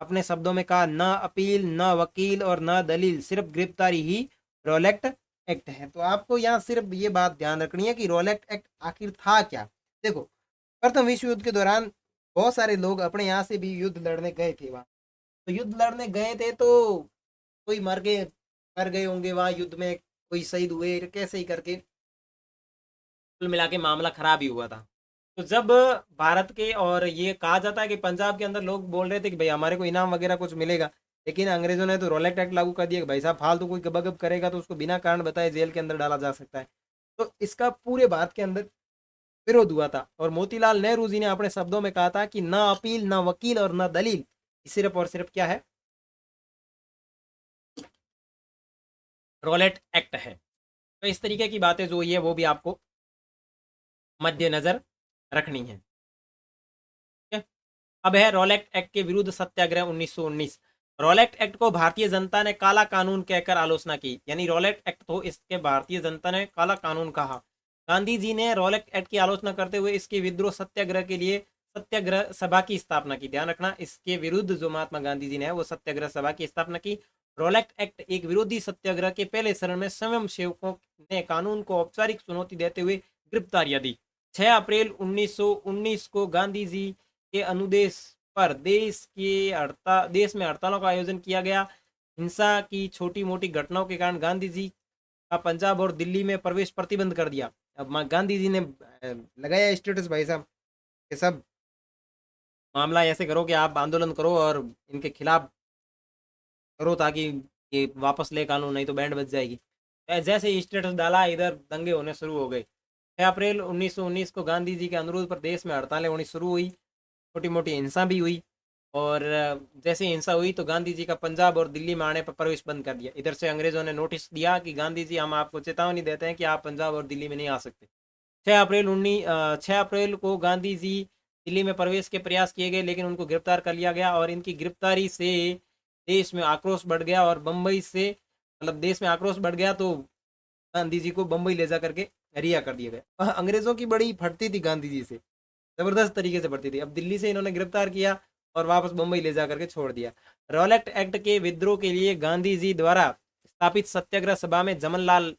अपने शब्दों में कहा, न अपील, न वकील और न दलील, सिर्फ गिरफ्तारी ही रोलेट एक्ट है। तो आपको यहाँ सिर्फ ये बात ध्यान रखनी है कि रोलेट एक्ट आखिर था क्या। देखो, प्रथम विश्व युद्ध के दौरान बहुत सारे लोग अपने यहाँ से भी युद्ध लड़ने गए थे वहाँ। तो युद्ध लड़ने गए थे तो कोई मर गए होंगे वहाँ युद्ध में, कोई शहीद हुए, कैसे ही करके कुल मिला के मामला खराब ही हुआ था। तो जब भारत के और ये कहा जाता है कि पंजाब के अंदर लोग बोल रहे थे कि भाई हमारे को इनाम वगैरह कुछ मिलेगा, लेकिन अंग्रेजों ने तो रोलेट एक्ट लागू कर दिया कि भाई साहब फालतू कोई गबगब करेगा तो उसको बिना कारण बताए जेल के अंदर डाला जा सकता है। तो इसका पूरे भारत के अंदर विरोध हुआ था और मोतीलाल नेहरू जी ने अपने शब्दों में कहा था कि न अपील, न वकील और न दलील, सिर्फ और सिर्फ क्या है, रोलेट एक्ट है। तो इस तरीके की बातें जो है वो भी आपको मद्देनजर रखनी है। अब है रोलेट एक्ट के विरुद्ध सत्याग्रह 1919। रोलेट एक्ट को भारतीय जनता ने काला कानून कहकर आलोचना की, यानी रोलेट एक्ट तो इसके भारतीय जनता ने काला कानून कहा। गांधी जी ने रोलेट एक्ट की आलोचना करते हुए इसके विद्रोह सत्याग्रह के लिए सत्याग्रह सभा की स्थापना की। ध्यान रखना, इसके विरुद्ध जो महात्मा गांधी जी ने वो सत्याग्रह सभा की स्थापना की। रोलेट एक्ट एक विरोधी सत्याग्रह के पहले चरण में स्वयं सेवकों ने कानून को औपचारिक चुनौती देते हुए गिरफ्तारियां दी। 6 अप्रैल 1919 को गांधी जी के अनुदेश पर देश में हड़तालों का आयोजन किया गया। हिंसा की छोटी मोटी घटनाओं के कारण गांधी जी का पंजाब और दिल्ली में प्रवेश प्रतिबंध कर दिया। अब गांधी जी ने लगाया स्टेटस, भाई साहब ये सब मामला ऐसे करो कि आप आंदोलन करो और इनके खिलाफ करो ताकि ये वापस ले कानून, नहीं तो बैंड बज जाएगी। जैसे ही स्टेटस डाला इधर दंगे होने शुरू हो गए। 6 अप्रैल 1919 को गांधी जी के अनुरोध पर देश में हड़तालें होनी शुरू हुई, छोटी मोटी हिंसा भी हुई और जैसे हिंसा हुई तो गांधी जी का पंजाब और दिल्ली में आने पर प्रवेश बंद कर दिया। इधर से अंग्रेजों ने नोटिस दिया कि गांधी जी हम आपको चेतावनी देते हैं कि आप पंजाब और दिल्ली में नहीं आ सकते। 6 अप्रैल को गांधी जी दिल्ली में प्रवेश के प्रयास किए गए, लेकिन उनको गिरफ्तार कर लिया गया और इनकी गिरफ्तारी से देश में आक्रोश बढ़ गया और बम्बई से, मतलब देश में आक्रोश बढ़ गया तो गांधी जी को बम्बई ले जा करके रिहा कर दिया गया। अंग्रेजों की बड़ी फटती थी गांधी जी से, जबरदस्त तरीके से बढ़ती थी। अब दिल्ली से इन्होंने गिरफ्तार किया और वापस मुंबई ले जा करके छोड़ दिया। रॉलेट एक्ट के विद्रोह के लिए गांधी जी द्वारा स्थापित सत्याग्रह सभा में जमनलाल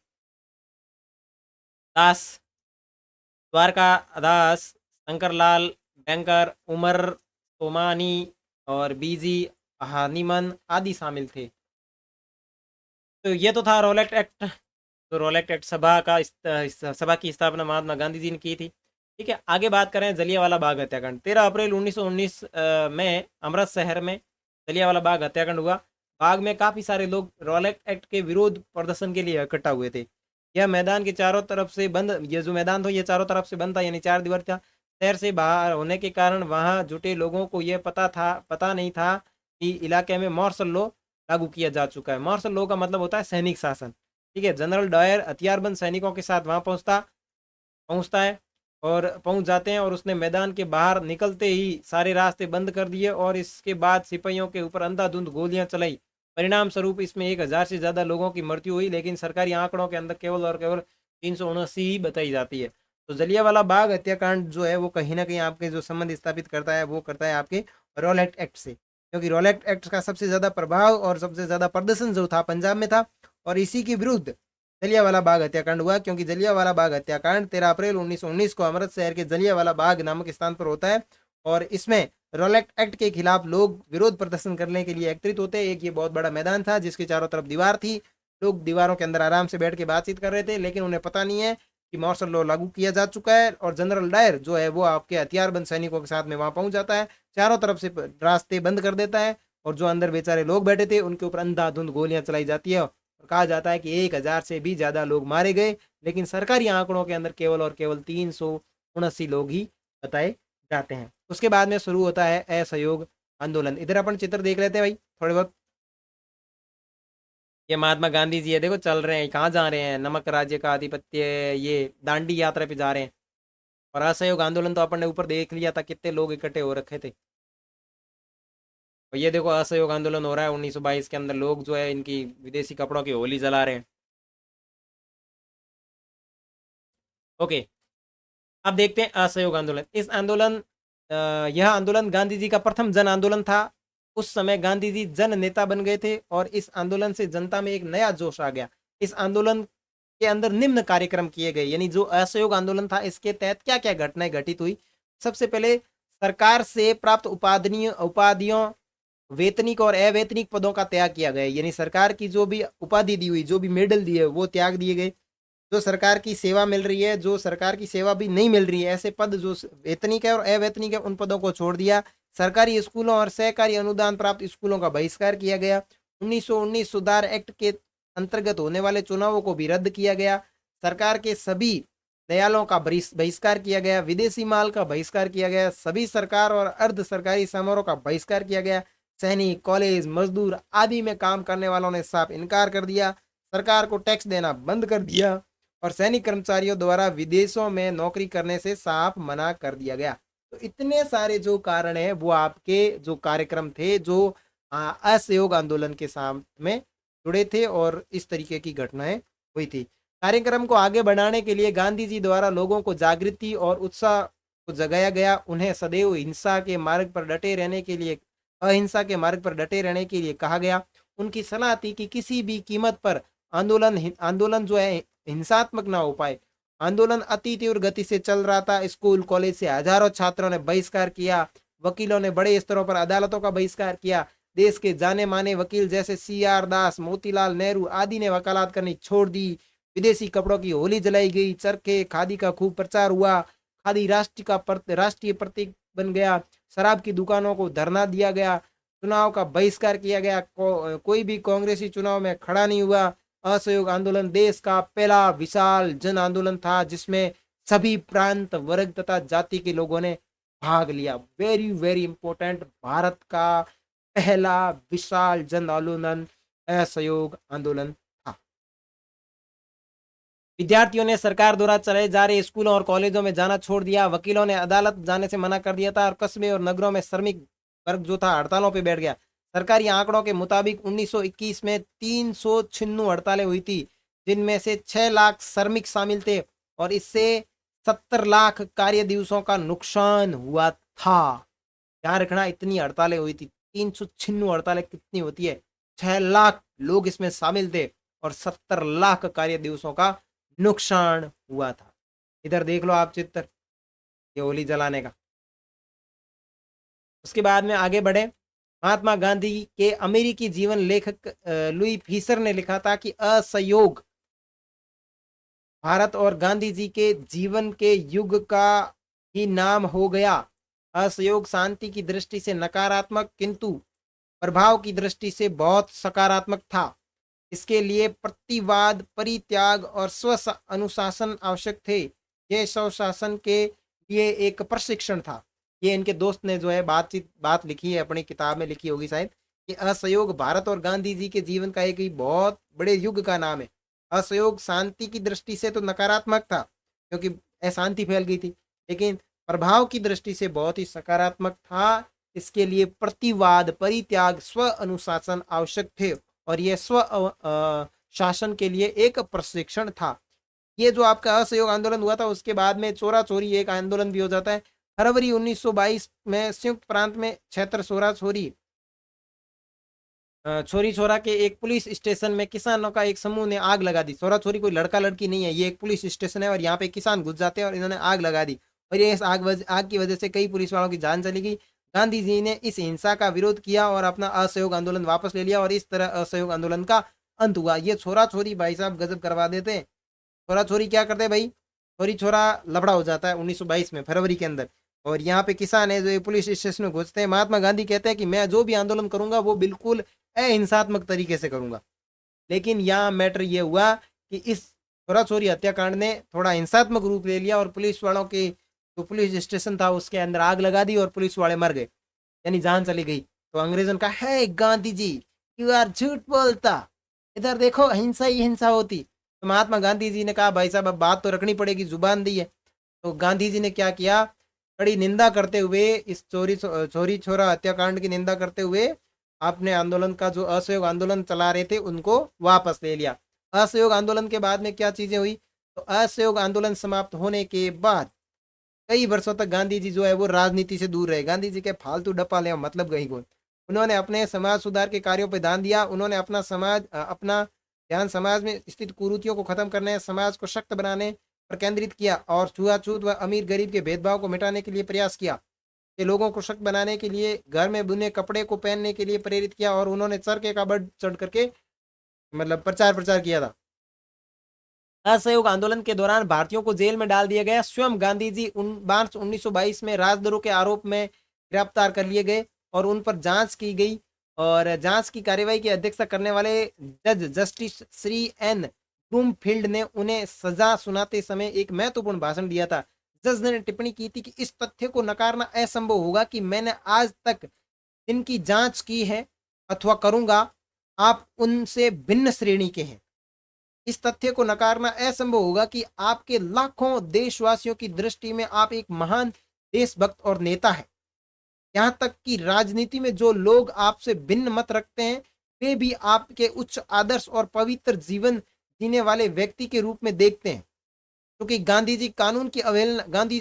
दास, द्वारका दास, शंकरलाल बैंकर, उमर सोमानी और बीजी हानीमन आदि शामिल थे। तो ये तो था रॉलेट एक्ट। तो रॉलेट एक्ट सभा का सभा की स्थापना महात्मा गांधी जी ने की थी। ठीक है, आगे बात करें जलियांवाला बाग हत्याकांड। 13 अप्रैल 1919 में अमृत शहर में जलियांवाला बाग हत्याकांड हुआ। बाग में काफ़ी सारे लोग रॉलेट एक्ट के विरोध प्रदर्शन के लिए इकट्ठा हुए थे। यह मैदान के चारों तरफ से बंद, ये जो मैदान था ये चारों तरफ से बंद था, यानी 4 दीवार था। शहर से बाहर होने के कारण वहाँ जुटे लोगों को यह पता नहीं था कि इलाके में मार्शल लॉ लागू किया जा चुका है। मार्शल लॉ का मतलब होता है सैनिक शासन। ठीक है, जनरल डायर हथियारबंद सैनिकों के साथ वहाँ पहुँचता है और पहुंच जाते हैं और उसने मैदान के बाहर निकलते ही सारे रास्ते बंद कर दिए और इसके बाद सिपाहियों के ऊपर अंधाधुंध गोलियां चलाई। परिणाम स्वरूप इसमें 1000 से ज़्यादा लोगों की मृत्यु हुई, लेकिन सरकारी आंकड़ों के अंदर केवल और केवल 379 ही बताई जाती है। तो जलियांवाला बाग हत्याकांड जो है वो कहीं ना कहीं आपके जो संबंध स्थापित करता है वो करता है आपके रॉलेट एक्ट से, क्योंकि रॉलेट एक्ट का सबसे ज़्यादा प्रभाव और सबसे ज़्यादा प्रदर्शन जो था पंजाब में था और इसी के विरुद्ध जलियांवाला बाग हत्याकांड हुआ। क्योंकि जलियांवाला बाग हत्याकांड 13 अप्रैल 1919 को अमृत शहर के जलियांवाला बाग नामक स्थान पर होता है और इसमें रॉलेट एक्ट के खिलाफ लोग विरोध प्रदर्शन करने के लिए एकत्रित होते हैं। एक ये बहुत बड़ा मैदान था जिसके चारों तरफ दीवार थी, लोग दीवारों के अंदर आराम से बैठ के बातचीत कर रहे थे, लेकिन उन्हें पता नहीं है कि मार्शल लॉ लागू किया जा चुका है और जनरल डायर जो है वो आपके हथियारबंद सैनिकों के साथ में वहां पहुंच जाता है, चारों तरफ से रास्ते बंद कर देता है और जो अंदर बेचारे लोग बैठे थे उनके ऊपर अंधाधुंध गोलियां चलाई जाती है। कहा जाता है कि 1000 से भी ज़्यादा लोग मारे गए, लेकिन सरकारी आंकड़ों के अंदर केवल और केवल 379 लोग ही बताए जाते हैं। उसके बाद में शुरू होता है असहयोग आंदोलन। इधर अपन चित्र देख लेते हैं भाई थोड़े बहुत। ये महात्मा गांधी जी है, देखो चल रहे हैं, कहाँ जा रहे हैं, नमक राज्य का आधिपत्य, ये दांडी यात्रा पे जा रहे हैं। और असहयोग आंदोलन तो अपन ने ऊपर देख लिया था कितने लोग इकट्ठे हो रखे थे। और ये देखो असहयोग आंदोलन हो रहा है 1922 के अंदर, लोग जो है इनकी विदेशी कपड़ों की होली जला रहे हैं। ओके, अब देखते हैं असहयोग आंदोलन। यह आंदोलन गांधी जी का प्रथम जन आंदोलन था। उस समय गांधी जी जन नेता बन गए थे और इस आंदोलन से जनता में एक नया जोश आ गया। इस आंदोलन के अंदर निम्न कार्यक्रम किए गए, यानी जो असहयोग आंदोलन था इसके तहत क्या क्या घटनाएं घटित हुई। सबसे पहले सरकार से प्राप्त उपाधियों, वेतनिक और अवैतनिक पदों का त्याग किया गया, यानी सरकार की जो भी उपाधि दी हुई, जो भी मेडल दिए वो त्याग दिए गए। जो सरकार की सेवा मिल रही है, जो सरकार की सेवा भी नहीं मिल रही है, ऐसे पद जो वेतनिक है और अवैतनिक है उन पदों को छोड़ दिया। सरकारी स्कूलों और सहकारी अनुदान प्राप्त स्कूलों का बहिष्कार किया गया। 1919 सुधार एक्ट के अंतर्गत होने वाले चुनावों को भी रद्द किया गया। सरकार के सभी न्यायालयों का बहिष्कार किया गया। विदेशी माल का बहिष्कार किया गया। सभी सरकार और अर्ध सरकारी समारोह का बहिष्कार किया गया। सैनिक, कॉलेज, मजदूर आदि में काम करने वालों ने साफ इनकार कर दिया। सरकार को टैक्स देना बंद कर दिया और सैनिक कर्मचारियों द्वारा विदेशों में नौकरी करने से साफ मना कर दिया गया। तो इतने सारे जो कारण है वो आपके जो कार्यक्रम थे जो असहयोग आंदोलन के साथ में जुड़े थे और इस तरीके की घटनाएं हुई थी। कार्यक्रम को आगे बढ़ाने के लिए गांधी जी द्वारा लोगों को जागृति और उत्साह को जगाया गया। उन्हें सदैव हिंसा के मार्ग पर डटे रहने के लिए, अहिंसा के मार्ग पर डटे रहने के लिए कहा गया। उनकी सलाह थी कि किसी भी कीमत पर आंदोलन जो है हिंसात्मक ना हो पाए। आंदोलन अति तीव्र गति से चल रहा था। स्कूल कॉलेज से हजारों छात्रों ने बहिष्कार किया। वकीलों ने बड़े स्तरों पर अदालतों का बहिष्कार किया। देश के जाने माने वकील जैसे CR दास, मोतीलाल नेहरू आदि ने वकालत करनी छोड़ दी। विदेशी कपड़ों की होली जलाई गई। चरखे खादी का खूब प्रचार हुआ। खादी राष्ट्रीय प्रतीक बन गया। शराब की दुकानों को धरना दिया गया। चुनाव का बहिष्कार किया गया। कोई भी कांग्रेसी चुनाव में खड़ा नहीं हुआ। असहयोग आंदोलन देश का पहला विशाल जन आंदोलन था जिसमें सभी प्रांत, वर्ग तथा जाति के लोगों ने भाग लिया। वेरी वेरी इंपॉर्टेंट, भारत का पहला विशाल जन आंदोलन असहयोग आंदोलन था। विद्यार्थियों ने सरकार द्वारा चलाए जा रहे स्कूलों और कॉलेजों में जाना छोड़ दिया। वकीलों ने अदालत जाने से मना कर दिया था और कस्बे और नगरों में श्रमिक वर्ग जो था हड़तालों पे बैठ गया। सरकारी आंकड़ों के मुताबिक 1921 में 396 हड़तालें हुई थी, जिनमें से 6 लाख श्रमिक शामिल थे और इससे 70 लाख कार्य दिवसों का नुकसान हुआ था। ध्यान रखना, इतनी हड़तालें हुई थी। 396 हड़तालें कितनी होती है? 6 लाख लोग इसमें शामिल थे और 70 लाख कार्य दिवसों का नुकसान हुआ था। इधर देख लो आप चित्र, ये होली जलाने का। उसके बाद में आगे बढ़े। महात्मा गांधी के अमेरिकी जीवन लेखक लुई फीसर ने लिखा था कि असहयोग भारत और गांधी जी के जीवन के युग का ही नाम हो गया। असहयोग शांति की दृष्टि से नकारात्मक किंतु प्रभाव की दृष्टि से बहुत सकारात्मक था। इसके लिए प्रतिवाद, परित्याग और स्व अनुशासन आवश्यक थे। यह स्वशासन के लिए एक प्रशिक्षण था। ये इनके दोस्त ने जो है बात लिखी है, अपनी किताब में लिखी होगी शायद, कि असहयोग भारत और गांधी जी के जीवन का एक ही बहुत बड़े युग का नाम है। असहयोग शांति की दृष्टि से तो नकारात्मक था क्योंकि अशांति फैल गई थी, लेकिन प्रभाव की दृष्टि से बहुत ही सकारात्मक था। इसके लिए प्रतिवाद, परित्याग, स्व अनुशासन आवश्यक थे और यह स्व शासन के लिए एक प्रशिक्षण था। ये जो आपका असहयोग आंदोलन हुआ था, उसके बाद में चोरा चोरी एक आंदोलन भी हो जाता है। फरवरी 1922 में संयुक्त प्रांत में चोरा छोरी छोरा के एक पुलिस स्टेशन में किसानों का एक समूह ने आग लगा दी। छोरा छोरी कोई लड़का लड़की नहीं है, ये एक पुलिस स्टेशन है और यहाँ पे किसान घुस जाते हैं और इन्होंने आग लगा दी और ये इस आग की वजह से कई पुलिस वालों की जान चली गई। गांधी जी ने इस हिंसा का विरोध किया और अपना असहयोग आंदोलन वापस ले लिया और इस तरह असहयोग आंदोलन का अंत हुआ। ये छोरा छोरी भाई साहब गजब करवा देते हैं। छोरा छोरी क्या करते हैं भाई? छोरी छोरा लफड़ा हो जाता है 1922 में फरवरी के अंदर और यहाँ पे किसान है जो ये पुलिस स्टेशन में घुसते हैं। महात्मा गांधी कहते हैं कि मैं जो भी आंदोलन करूंगा वो बिल्कुल अहिंसात्मक तरीके से करूंगा। लेकिन यहाँ मैटर ये हुआ कि इस छोरा छोरी हत्याकांड ने थोड़ा हिंसात्मक रूप ले लिया और पुलिस वालों के जो पुलिस स्टेशन था उसके अंदर आग लगा दी और पुलिस वाले मर गए, यानी जान चली गई। तो अंग्रेजों का है गांधी जी यू आर झूठ बोलता, इधर देखो हिंसा ही हिंसा होती। तो महात्मा गांधी जी ने कहा भाई साहब अब बात तो रखनी पड़ेगी, जुबान दी है। तो गांधी जी ने क्या किया, कड़ी निंदा करते हुए इस चोरी छोरा हत्याकांड की निंदा करते हुए आपने आंदोलन का जो असहयोग आंदोलन चला रहे थे उनको वापस ले लिया। असहयोग आंदोलन के बाद में क्या चीजें हुई, तो असहयोग आंदोलन समाप्त होने के बाद कई वर्षों तक गांधी जी जो है वो राजनीति से दूर रहे। गांधी जी के फालतू डप्पा ले मतलब गई को उन्होंने अपने समाज सुधार के कार्यों पर ध्यान दिया। उन्होंने अपना ध्यान समाज में स्थित कुरीतियों को खत्म करने, समाज को शक्त बनाने पर केंद्रित किया और छुआछूत व अमीर गरीब के भेदभाव को मिटाने के लिए प्रयास किया। ये लोगों को शक्त बनाने के लिए घर में बुने कपड़े को पहनने के लिए प्रेरित किया और उन्होंने चरखे का बढ़ चढ़ करके मतलब प्रचार किया था। असहयोग आंदोलन के दौरान भारतीयों को जेल में डाल दिया गया। स्वयं गांधी जी मार्च 1922 में राजद्रोह के आरोप में गिरफ्तार कर लिए गए और उन पर जांच की गई और जांच की कार्यवाही की अध्यक्षता करने वाले जज जस्टिस श्री एन ब्रूमफील्ड ने उन्हें सजा सुनाते समय एक महत्वपूर्ण भाषण दिया था। जज ने टिप्पणी की थी कि इस तथ्य को नकारना असंभव होगा कि मैंने आज तक जिनकी जांच की है अथवा करूंगा आप उनसे भिन्न श्रेणी के हैं। इस तथ्य को नकारना असंभव होगा कि आपके लाखों देशवासियों की दृष्टि में आप एक महान देशभक्त और नेता हैं। यहां तक कि राजनीति में जो लोग आपसे भिन्न मत रखते हैं वे भी आपके उच्च आदर्श और पवित्र जीवन जीने वाले व्यक्ति के रूप में देखते हैं। क्योंकि गांधी जी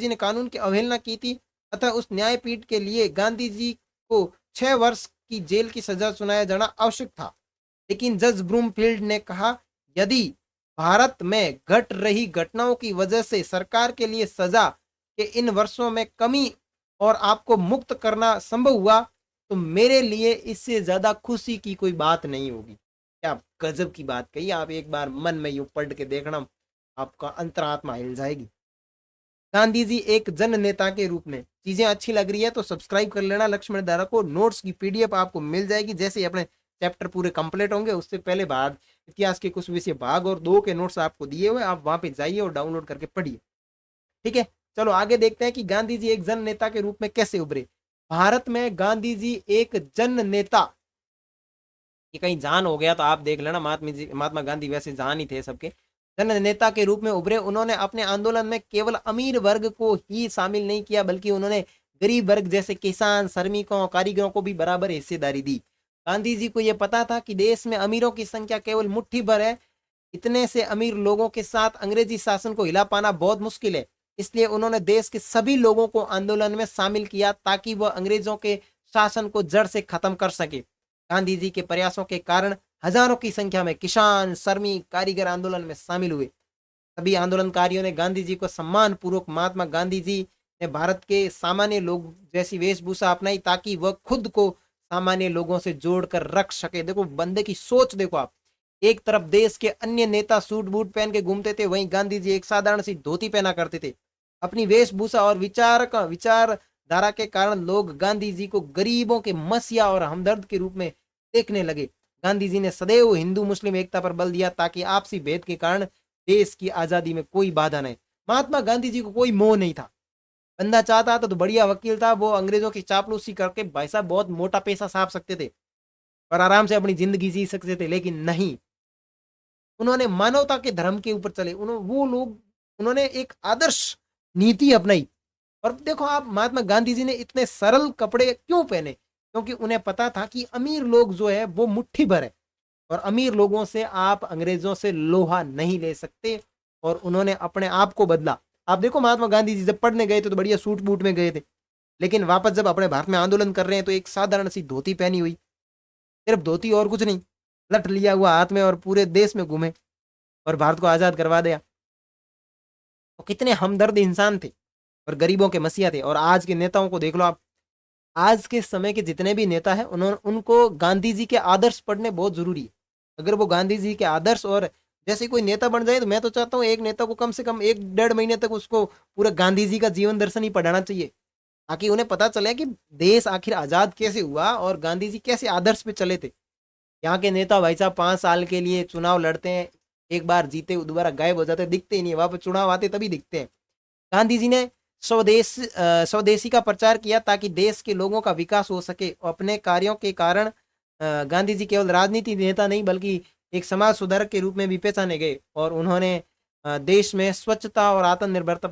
ने कानून की अवहेलना की थी, अतः उस न्यायपीठ के लिए गांधी जी को 6 वर्ष की जेल की सजा सुनाया जाना आवश्यक था। लेकिन जज ब्रूमफील्ड ने कहा यदि भारत में घट रही घटनाओं की वजह से सरकार के लिए सजा के इन वर्षों में कमी और आपको मुक्त करना संभव हुआ तो मेरे लिए इससे ज्यादा खुशी की कोई बात नहीं होगी। क्या गजब की बात कही। आप एक बार मन में यूं पढ़ के देखना, आपका अंतरात्मा हिल जाएगी। गांधी जी एक जन नेता के रूप में चीजें अच्छी लग रही है तो सब्सक्राइब कर लेना लक्ष्मण धारा को। नोट्स की पीडीएफ आपको मिल जाएगी जैसे ही अपने चैप्टर पूरे कंप्लीट होंगे। उससे पहले भारत इतिहास के कुछ विषय भाग और 2 के नोट्स आपको दिए हुए, आप वहां पे जाइए और डाउनलोड करके पढ़िए। ठीक है, चलो आगे देखते हैं कि गांधी जी एक जन नेता के रूप में कैसे उभरे। भारत में गांधी जी एक जन नेता, ये कहीं जान हो गया तो आप देख लेना, महात्मा गांधी वैसे जान ही थे सबके। जननेता के रूप में उभरे। उन्होंने अपने आंदोलन में केवल अमीर वर्ग को ही शामिल नहीं किया, बल्कि उन्होंने गरीब वर्ग जैसे किसान, श्रमिकों, कारीगरों को भी बराबर हिस्सेदारी दी। गांधी जी को यह पता था कि देश में अमीरों की संख्या केवल मुट्ठी भर है, इतने से अमीर लोगों के साथ अंग्रेजी शासन को हिला पाना बहुत मुश्किल है। इसलिए उन्होंने देश के सभी लोगों को आंदोलन में शामिल किया ताकि वह अंग्रेजों के शासन को जड़ से खत्म कर सके। गांधी जी के प्रयासों के कारण हजारों की संख्या में किसान, श्रमिक, कारीगर आंदोलन में शामिल हुए। सभी आंदोलनकारियों ने गांधी जी को सम्मान पूर्वक महात्मा गांधी जी ने भारत के सामान्य लोग जैसी वेशभूषा अपनाई ताकि वह खुद को सामान्य लोगों से जोड़कर रख सके। देखो बंदे की सोच देखो आप, एक तरफ देश के अन्य नेता सूट बूट पहन के घूमते थे, वहीं गांधी जी एक साधारण सी धोती पहना करते थे। अपनी वेशभूषा और विचारधारा के कारण लोग गांधी जी को गरीबों के मसीहा और हमदर्द के रूप में देखने लगे। गांधी जी ने सदैव हिंदू मुस्लिम एकता पर बल दिया ताकि आपसी भेद के कारण देश की आजादी में कोई बाधा नहीं। महात्मा गांधी जी को कोई मोह नहीं था। बंदा चाहता था तो बढ़िया वकील था, वो अंग्रेजों की चापलूसी करके भाई साहब बहुत मोटा पैसा छाप सकते थे और आराम से अपनी जिंदगी जी सकते थे, लेकिन नहीं, उन्होंने मानवता के धर्म के ऊपर चले। उन्होंने एक आदर्श नीति अपनाई। और देखो आप, महात्मा गांधी जी ने इतने सरल कपड़े क्यों पहने? क्योंकि उन्हें पता था कि अमीर लोग जो है वो मुट्ठी भर है और अमीर लोगों से आप अंग्रेजों से लोहा नहीं ले सकते। और उन्होंने अपने आप को बदला। आप देखो महात्मा गांधी जी जब पढ़ने गए थे तो बढ़िया सूट बूट में गए थे, लेकिन वापस जब अपने भारत में आंदोलन कर रहे हैं तो एक साधारण सी धोती पहनी हुई, सिर्फ धोती और कुछ नहीं, लठ लिया हुआ हाथ में और पूरे देश में घूमे और भारत को आजाद करवा दिया। तो कितने हमदर्द इंसान थे और गरीबों के मसीहा थे। और आज के नेताओं को देख लो आप, आज के समय के जितने भी नेता हैं उनको गांधी जी के आदर्श पढ़ने बहुत जरूरी है। अगर वो गांधी जी के आदर्श और जैसे कोई नेता बन जाए तो मैं तो चाहता हूँ एक नेता को कम से कम 1-1.5 महीने तक उसको पूरा गांधी जी का जीवन दर्शन ही पढ़ाना चाहिए, ताकि उन्हें पता चले कि देश आखिर आजाद कैसे हुआ और गांधी जी कैसे आदर्श पे चले थे। यहाँ के नेता भाई साहब 5 साल के लिए चुनाव लड़ते हैं, एक बार जीते दोबारा गायब हो जाते, दिखते ही नहीं, वापस चुनाव आते तभी दिखते हैं। गांधी जी ने स्वदेशी का प्रचार किया ताकि देश के लोगों का विकास हो सके। अपने कार्यों के कारण गांधी जी केवल राजनीति नेता नहीं बल्कि एक समाज सुधारक के रूप में भी पहचाने गए। और उन्होंने देश में स्वच्छता और आत्मनिर्भरता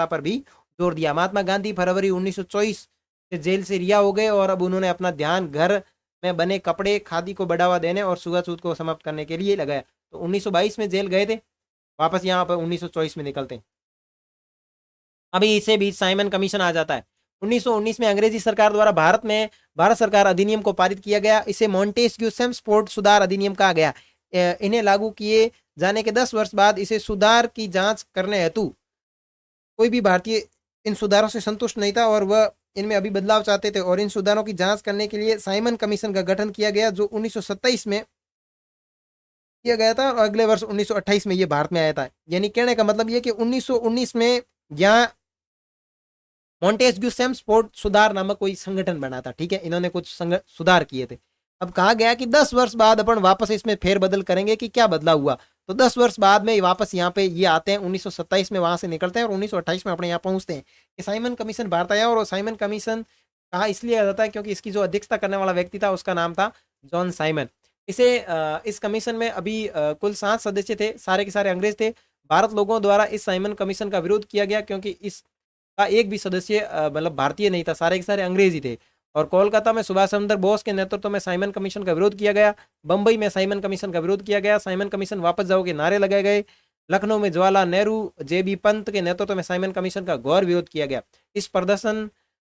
पर भी जोर दिया। महात्मा गांधी फरवरी 1924 से जेल से रिहा हो गए और अब उन्होंने अपना ध्यान घर में बने कपड़े, खादी को बढ़ावा देने और छुआछूत को समाप्त करने के लिए लगाया। तो 1922 में जेल गए थे, वापस यहाँ पर 1924 में निकलते हैं। अभी इसे भी साइमन कमीशन आ जाता है। 1919 में अंग्रेजी सरकार द्वारा भारत सरकार अधिनियम को पारित किया गया। इसे मॉन्टेस्क्यू सेम्सफोर्ड सुधार अधिनियम कहा गया। इन्हें लागू किए जाने के 10 वर्ष बाद इसे सुधार की जांच करने हेतु कोई भी भारतीय इन सुधारों से संतुष्ट नहीं था और वह इनमें अभी बदलाव चाहते थे। और इन सुधारों की जांच करने के लिए साइमन कमीशन का गठन किया गया, जो 1927 में किया गया था और अगले वर्ष 1928 में ये भारत में आया था। यानी कहने का मतलब ये कि 1919 में यहाँ मॉन्टेस्क्यू सेम्सफोर्ड सुधार नामक कोई संगठन बना था, ठीक है, इन्होंने कुछ सुधार किए थे। अब कहा गया कि 10 वर्ष बाद अपन वापस इसमें फेरबदल करेंगे कि क्या बदला हुआ। तो 10 वर्ष बाद में वापस यहाँ पे ये आते हैं, 1927 में वहां से निकलते हैं और 1928 में अपने यहाँ पहुंचते हैं कि साइमन कमीशन भारत आया। और साइमन कमीशन कहा इसलिए आ जाता है क्योंकि इसकी जो अध्यक्षता करने वाला व्यक्ति था उसका नाम था जॉन साइमन। इस कमीशन में अभी कुल 7 सदस्य थे, सारे के सारे अंग्रेज थे। भारत लोगों द्वारा इस साइमन कमीशन का विरोध किया गया क्योंकि इसका एक भी सदस्य मतलब भारतीय नहीं था, सारे के सारे अंग्रेजी थे। और कोलकाता में सुभाष चंद्र बोस के नेतृत्व में साइमन कमीशन का विरोध किया गया। बंबई में साइमन कमीशन का विरोध किया गया। साइमन कमीशन वापस जाओ के नारे लगाए गए। लखनऊ में जवाहरलाल नेहरू, JB पंत के नेतृत्व में साइमन कमीशन का घोर विरोध किया गया।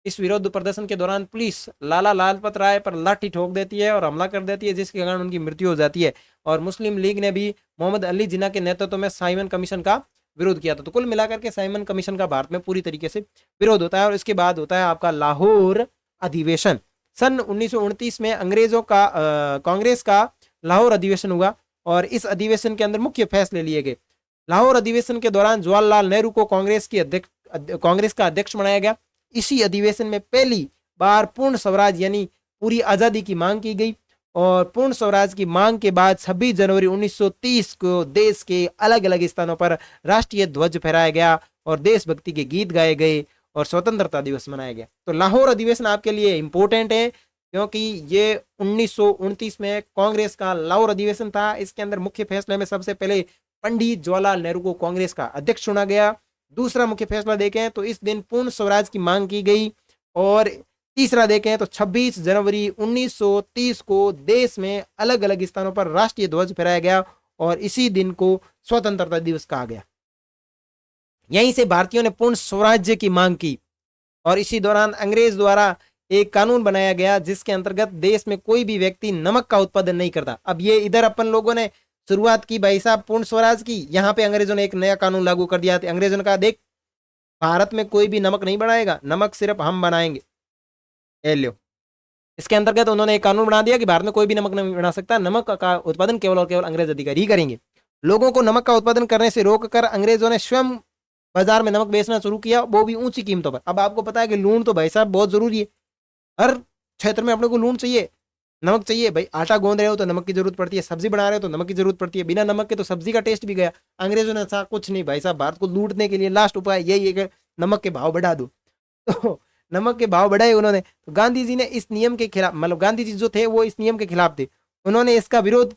इस विरोध प्रदर्शन के दौरान पुलिस लाला लाजपत राय पर लाठी ठोक देती है और हमला कर देती है, जिसके कारण उनकी मृत्यु हो जाती है। और मुस्लिम लीग ने भी मोहम्मद अली जिन्ना के नेतृत्व में साइमन कमीशन का विरोध किया था। तो कुल मिलाकर के साइमन कमीशन का भारत में पूरी तरीके से विरोध होता है। और इसके बाद होता है आपका लाहौर अधिवेशन। सन 1929 में अंग्रेजों का कांग्रेस का लाहौर अधिवेशन हुआ और इस अधिवेशन के अंदर मुख्य फैसले लिए गए। लाहौर अधिवेशन के दौरान जवाहरलाल नेहरू को कांग्रेस का अध्यक्ष बनाया गया। इसी अधिवेशन में पहली बार पूर्ण स्वराज यानी पूरी आजादी की मांग की गई। और पूर्ण स्वराज की मांग के बाद 26 जनवरी 1930 को देश के अलग अलग स्थानों पर राष्ट्रीय ध्वज फहराया गया और देशभक्ति के गीत गाए गए और स्वतंत्रता दिवस मनाया गया। तो लाहौर अधिवेशन आपके लिए इंपॉर्टेंट है क्योंकि ये 1929 में कांग्रेस का लाहौर अधिवेशन था। इसके अंदर मुख्य फैसले में सबसे पहले पंडित जवाहरलाल नेहरू को कांग्रेस का अध्यक्ष चुना गया। दूसरा मुख्य फैसला देखें तो इस दिन पूर्ण स्वराज की मांग की गई। और तीसरा देखें तो 26 जनवरी 1930 को देश में अलग अलग स्थानों पर राष्ट्रीय ध्वज फहराया गया और इसी दिन को स्वतंत्रता दिवस कहा गया। यहीं से भारतीयों ने पूर्ण स्वराज्य की मांग की और इसी दौरान अंग्रेज द्वारा एक कानून बनाया गया जिसके अंतर्गत देश में कोई भी व्यक्ति नमक का उत्पादन नहीं करता। अब ये इधर अपन लोगों ने शुरुआत की भाई साहब पूर्ण स्वराज की, यहाँ पे अंग्रेजों ने एक नया कानून लागू कर दिया। अंग्रेजों ने कहा देख भारत में कोई भी नमक नहीं बनाएगा, नमक सिर्फ हम बनाएंगे। ये लो, इसके अंतर्गत उन्होंने एक कानून बना दिया कि भारत में कोई भी नमक नहीं बना सकता, नमक का उत्पादन केवल और केवल अंग्रेज अधिकारी ही करेंगे। लोगों को नमक का उत्पादन करने से रोककर अंग्रेजों ने स्वयं बाजार में नमक बेचना शुरू किया, वो भी ऊंची कीमतों पर। अब आपको पता है कि लूण तो भाई साहब बहुत जरूरी है, हर क्षेत्र में अपने को लूण चाहिए, नमक चाहिए। भाई आटा गूंद रहे हो तो नमक की जरूरत पड़ती है, सब्जी बना रहे हो तो नमक की जरूरत पड़ती है, बिना नमक के तो सब्जी का टेस्ट भी गया। अंग्रेजों ने ऐसा कुछ नहीं भाई साहब, भारत को लूटने के लिए लास्ट उपाय यही है कि नमक के भाव बढ़ा दो। तो नमक के भाव बढ़ाए उन्होंने। तो गांधी जी ने इस नियम के खिलाफ, मतलब गांधी जी जो थे वो इस नियम के खिलाफ थे, उन्होंने इसका विरोध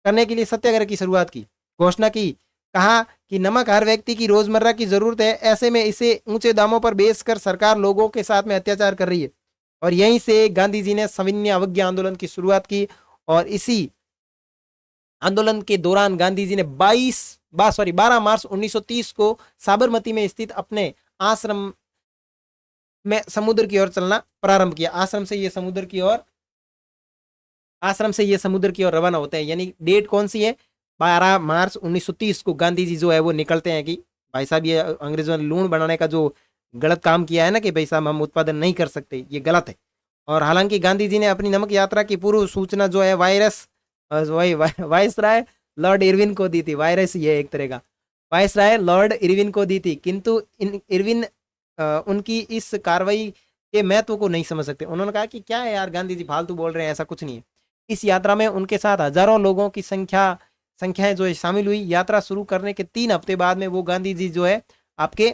करने के लिए सत्याग्रह की शुरुआत की, घोषणा की। कहा कि नमक हर व्यक्ति की रोजमर्रा की जरूरत है, ऐसे में इसे ऊंचे दामों पर बेचकर सरकार लोगों के साथ में अत्याचार कर रही है। और यहीं से गांधी जी ने सविनय अवज्ञा आंदोलन की शुरुआत की और इसी आंदोलन के दौरान गांधी जी ने 12 मार्च 1930 को साबरमती में स्थित अपने आश्रम में समुद्र की ओर चलना प्रारंभ किया। आश्रम से ये समुद्र की ओर रवाना होते हैं। यानी डेट कौन सी है, 12 मार्च 1930 को गांधी जी जो है वो निकलते हैं कि भाई साहब ये अंग्रेजों ने लूण बनाने का जो गलत काम किया है ना कि भाई साहब हम उत्पादन नहीं कर सकते, ये गलत है। और हालांकि गांधी जी ने अपनी नमक यात्रा की पूर्व सूचना जो है वायसराय लॉर्ड इरविन को दी थी। वायरस ये एक तरह का वायसराय लॉर्ड इरविन को दी थी, किंतु इरविन उनकी इस कार्रवाई के महत्व को नहीं समझ सकते। उन्होंने कहा कि क्या है यार गांधी जी फालतू बोल रहे हैं, ऐसा कुछ नहीं है। इस यात्रा में उनके साथ हजारों लोगों की संख्याएं जो है शामिल हुई। यात्रा शुरू करने के 3 हफ्ते बाद में वो गांधी जी जो है आपके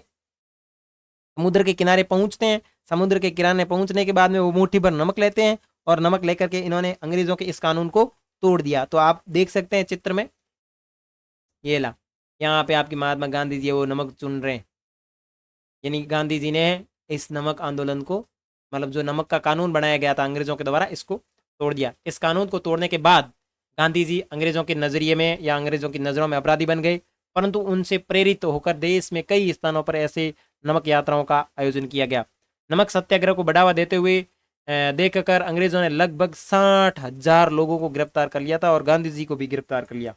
समुद्र के किनारे पहुंचते हैं। समुद्र के किनारे पहुंचने के बाद में वो मुट्ठी भर नमक लेते हैं और नमक लेकर के इन्होंने अंग्रेजों के इस कानून को तोड़ दिया। तो आप देख सकते हैं चित्र में, ये ला यहाँ पे आपकी महात्मा गांधी जी वो नमक चुन रहे हैं। यानी गांधी जी ने इस नमक आंदोलन को, मतलब जो नमक का कानून बनाया गया था अंग्रेजों के द्वारा, इसको तोड़ दिया। इस कानून को तोड़ने के बाद गांधी जी अंग्रेजों के नजरिए में या अंग्रेजों की नजरों में अपराधी बन गए, परंतु उनसे प्रेरित होकर देश में कई स्थानों पर ऐसे नमक यात्राओं का आयोजन किया गया। नमक सत्याग्रह को बढ़ावा देते हुए देखकर अंग्रेजों ने लगभग 60,000 लोगों को गिरफ्तार कर लिया था और गांधी जी को भी गिरफ्तार कर लिया।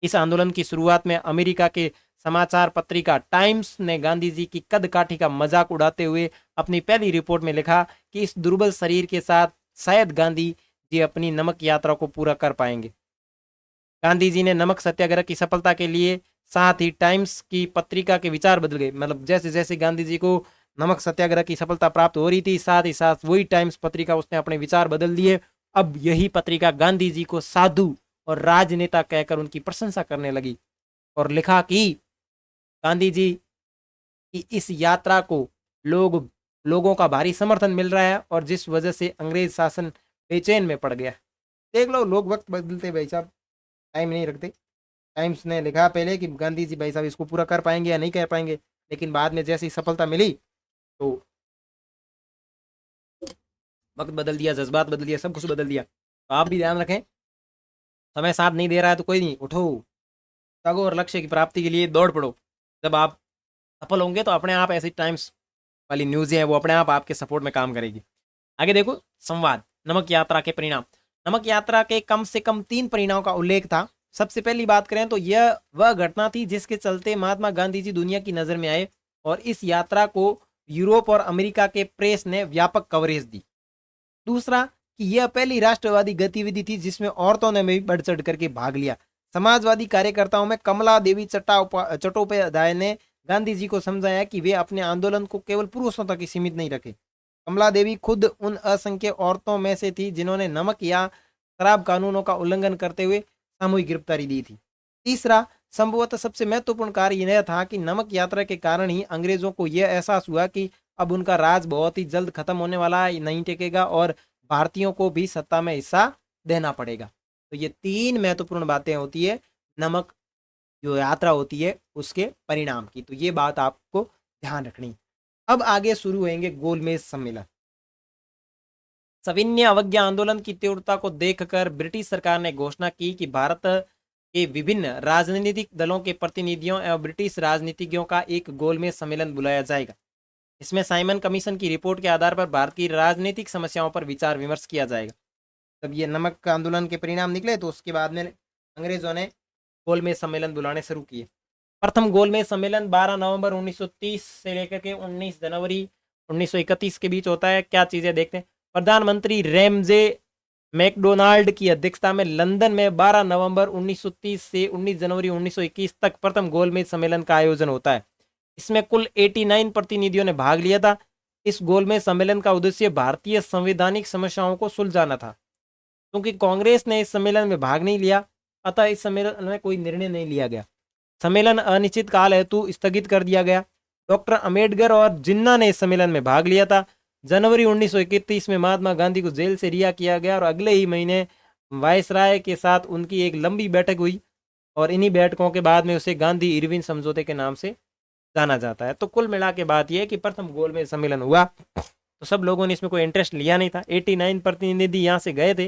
इस आंदोलन की शुरुआत में अमेरिका के समाचार पत्रिका टाइम्स ने गांधी जी की कद काठी का मजाक उड़ाते हुए अपनी पहली रिपोर्ट में लिखा कि इस दुर्बल शरीर के साथ शायद गांधी जी अपनी नमक यात्रा को पूरा कर पाएंगे। गांधी जी ने नमक सत्याग्रह की सफलता के लिए साथ ही टाइम्स की पत्रिका के विचार बदल गए। मतलब जैसे जैसे गांधी जी को नमक सत्याग्रह की सफलता प्राप्त हो रही थी, साथ ही साथ वही टाइम्स पत्रिका उसने अपने विचार बदल दिए। अब यही पत्रिका गांधी जी को साधु और राजनेता कहकर उनकी प्रशंसा करने लगी और लिखा कि गांधी जी की इस यात्रा को लोगों का भारी समर्थन मिल रहा है और जिस वजह से अंग्रेज शासन बेचैन में पड़ गया। देख लो, लोग वक्त बदलते भाई साहब, टाइम नहीं रखते। टाइम्स ने लिखा पहले कि गांधी जी भाई साहब इसको पूरा कर पाएंगे या नहीं कर पाएंगे, लेकिन बाद में जैसी सफलता मिली तो वक्त बदल दिया, जज्बात बदल दिया, सब कुछ बदल दिया। तो आप भी ध्यान रखें, समय साथ नहीं दे रहा है तो कोई नहीं, उठो जागो और लक्ष्य की प्राप्ति के लिए दौड़ पड़ो। जब आप सफल होंगे तो अपने आप ऐसी टाइम्स वाली न्यूज़ें हैं वो अपने आप आपके सपोर्ट में काम करेगी। आगे देखो, संवाद नमक यात्रा के परिणाम। नमक यात्रा के कम से कम 3 परिणामों का उल्लेख था। सबसे पहली बात करें तो यह वह घटना थी जिसके चलते महात्मा गांधी जी दुनिया की नजर में आए और इस यात्रा को यूरोप और अमेरिका के प्रेस ने व्यापक कवरेज दी। दूसरा कि यह पहली राष्ट्रवादी गतिविधि थी जिसमें औरतों ने भी बढ़ चढ़ करके भाग लिया। समाजवादी कार्यकर्ताओं में कमला देवी चट्टोपाध्याय ने गांधी जी को समझाया कि वे अपने आंदोलन को केवल पुरुषों तक ही सीमित नहीं रखे। कमला देवी खुद उन असंख्य औरतों में से थी जिन्होंने नमक या शराब कानूनों का उल्लंघन करते हुए सामूहिक गिरफ्तारी दी थी। तीसरा, संभवतः सबसे महत्वपूर्ण कार्य यह था कि नमक यात्रा के कारण ही अंग्रेजों को यह एहसास हुआ कि अब उनका राज बहुत ही जल्द खत्म होने वाला है, नहीं टिकेगा और भारतीयों को भी सत्ता में हिस्सा देना पड़ेगा। तो ये 3 महत्वपूर्ण बातें होती है नमक जो यात्रा होती है उसके परिणाम की। तो ये बात आपको ध्यान रखनी। अब आगे शुरू होंगे गोलमेज सम्मेलन। सविनय अवज्ञा आंदोलन की तीव्रता को देखकर ब्रिटिश सरकार ने घोषणा की कि भारत के विभिन्न राजनीतिक दलों के प्रतिनिधियों एवं ब्रिटिश राजनीतिज्ञों का एक गोलमेज सम्मेलन बुलाया जाएगा। इसमें साइमन कमीशन की रिपोर्ट के आधार पर भारत की राजनीतिक समस्याओं पर विचार विमर्श किया जाएगा। तब ये नमक आंदोलन के परिणाम निकले तो उसके बाद में अंग्रेजों ने गोलमेज सम्मेलन बुलाने शुरू किए। प्रथम गोलमेज सम्मेलन 12 नवंबर 1930 से लेकर के 19 जनवरी 1931 के बीच होता है। क्या चीजें देखते हैं। प्रधानमंत्री रैमजे मैकडोनाल्ड की अध्यक्षता में लंदन में 12 नवंबर 1930 से 19 जनवरी 1921 तक प्रथम गोलमेज सम्मेलन का आयोजन होता है। इसमें कुल 89 प्रतिनिधियों ने भाग लिया था। इस गोलमेज सम्मेलन का उद्देश्य भारतीय संवैधानिक समस्याओं को सुलझाना था। क्योंकि कांग्रेस ने इस सम्मेलन में भाग नहीं लिया, अतः इस सम्मेलन में कोई निर्णय नहीं लिया गया। सम्मेलन अनिश्चित काल हेतु स्थगित कर दिया गया। डॉक्टर अम्बेडकर और जिन्ना ने इस सम्मेलन में भाग लिया था। जनवरी 1931 में महात्मा गांधी को जेल से रिहा किया गया और अगले ही महीने वायसराय के साथ उनकी एक लंबी बैठक हुई और इन्हीं बैठकों के बाद में उसे गांधी इरविन समझौते के नाम से जाना जाता है। तो कुल मिला के बात यह है कि प्रथम गोलमेज सम्मेलन हुआ तो सब लोगों ने इसमें कोई इंटरेस्ट लिया नहीं था। 89 प्रतिनिधि यहाँ से गए थे,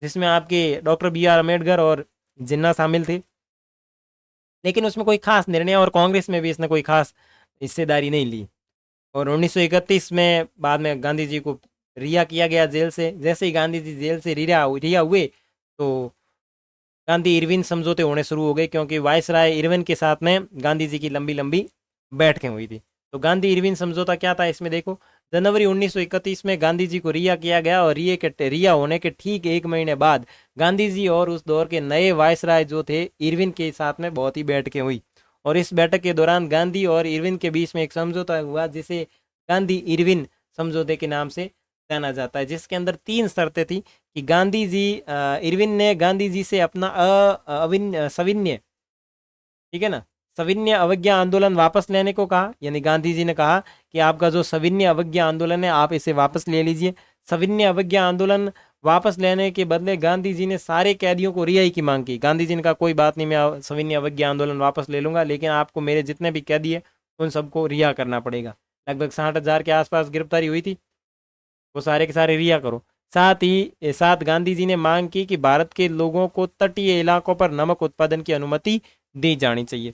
जिसमें आपके डॉक्टर BR अम्बेडकर और जिन्ना शामिल थे, लेकिन उसमें कोई खास निर्णय और कांग्रेस में भी इसने कोई खास हिस्सेदारी नहीं ली। और 1931 में बाद में गांधी जी को रिहा किया गया जेल से। जैसे ही गांधी जी जेल से रिहा हुए तो गांधी इरविन समझौते होने शुरू हो गए, क्योंकि वायसराय इरविन के साथ में गांधी जी की लंबी लंबी बैठकें हुई थी। तो गांधी इरविन समझौता क्या था इसमें देखो। जनवरी 1931 में गांधी जी को रिहा किया गया और रिहा होने के ठीक एक महीने बाद गांधी जी और उस दौर के नए वायसराय जो थे इरविन के साथ में बहुत ही बैठकें हुई। और इस बैठक के दौरान गांधी और इरविन के बीच में एक समझौता हुआ, जिसे गांधी इरविन समझौते के नाम से जाना जाता है, जिसके अंदर 3 शर्तें थी कि गांधी जी इरविन ने गांधी जी से अपना सविनय, ठीक है ना, सविनय अवज्ञा आंदोलन वापस लेने को कहा। यानी गांधी जी ने कहा कि आपका जो सविनय अवज्ञा आंदोलन है आप इसे वापस ले लीजिए। सविनय अवज्ञा आंदोलन वापस लेने के बदले गांधी जी ने सारे कैदियों को रिहाई की मांग की। गांधी जी ने कहा कोई बात नहीं, मैं सविनय अवज्ञा आंदोलन वापस ले लूंगा, लेकिन आपको मेरे जितने भी कैदी है उन सबको रिहा करना पड़ेगा। लगभग 60,000 के आसपास गिरफ्तारी हुई थी, वो सारे के सारे रिहा करो। साथ गांधी जी ने मांग की कि भारत के लोगों को तटीय इलाकों पर नमक उत्पादन की अनुमति दी जानी चाहिए।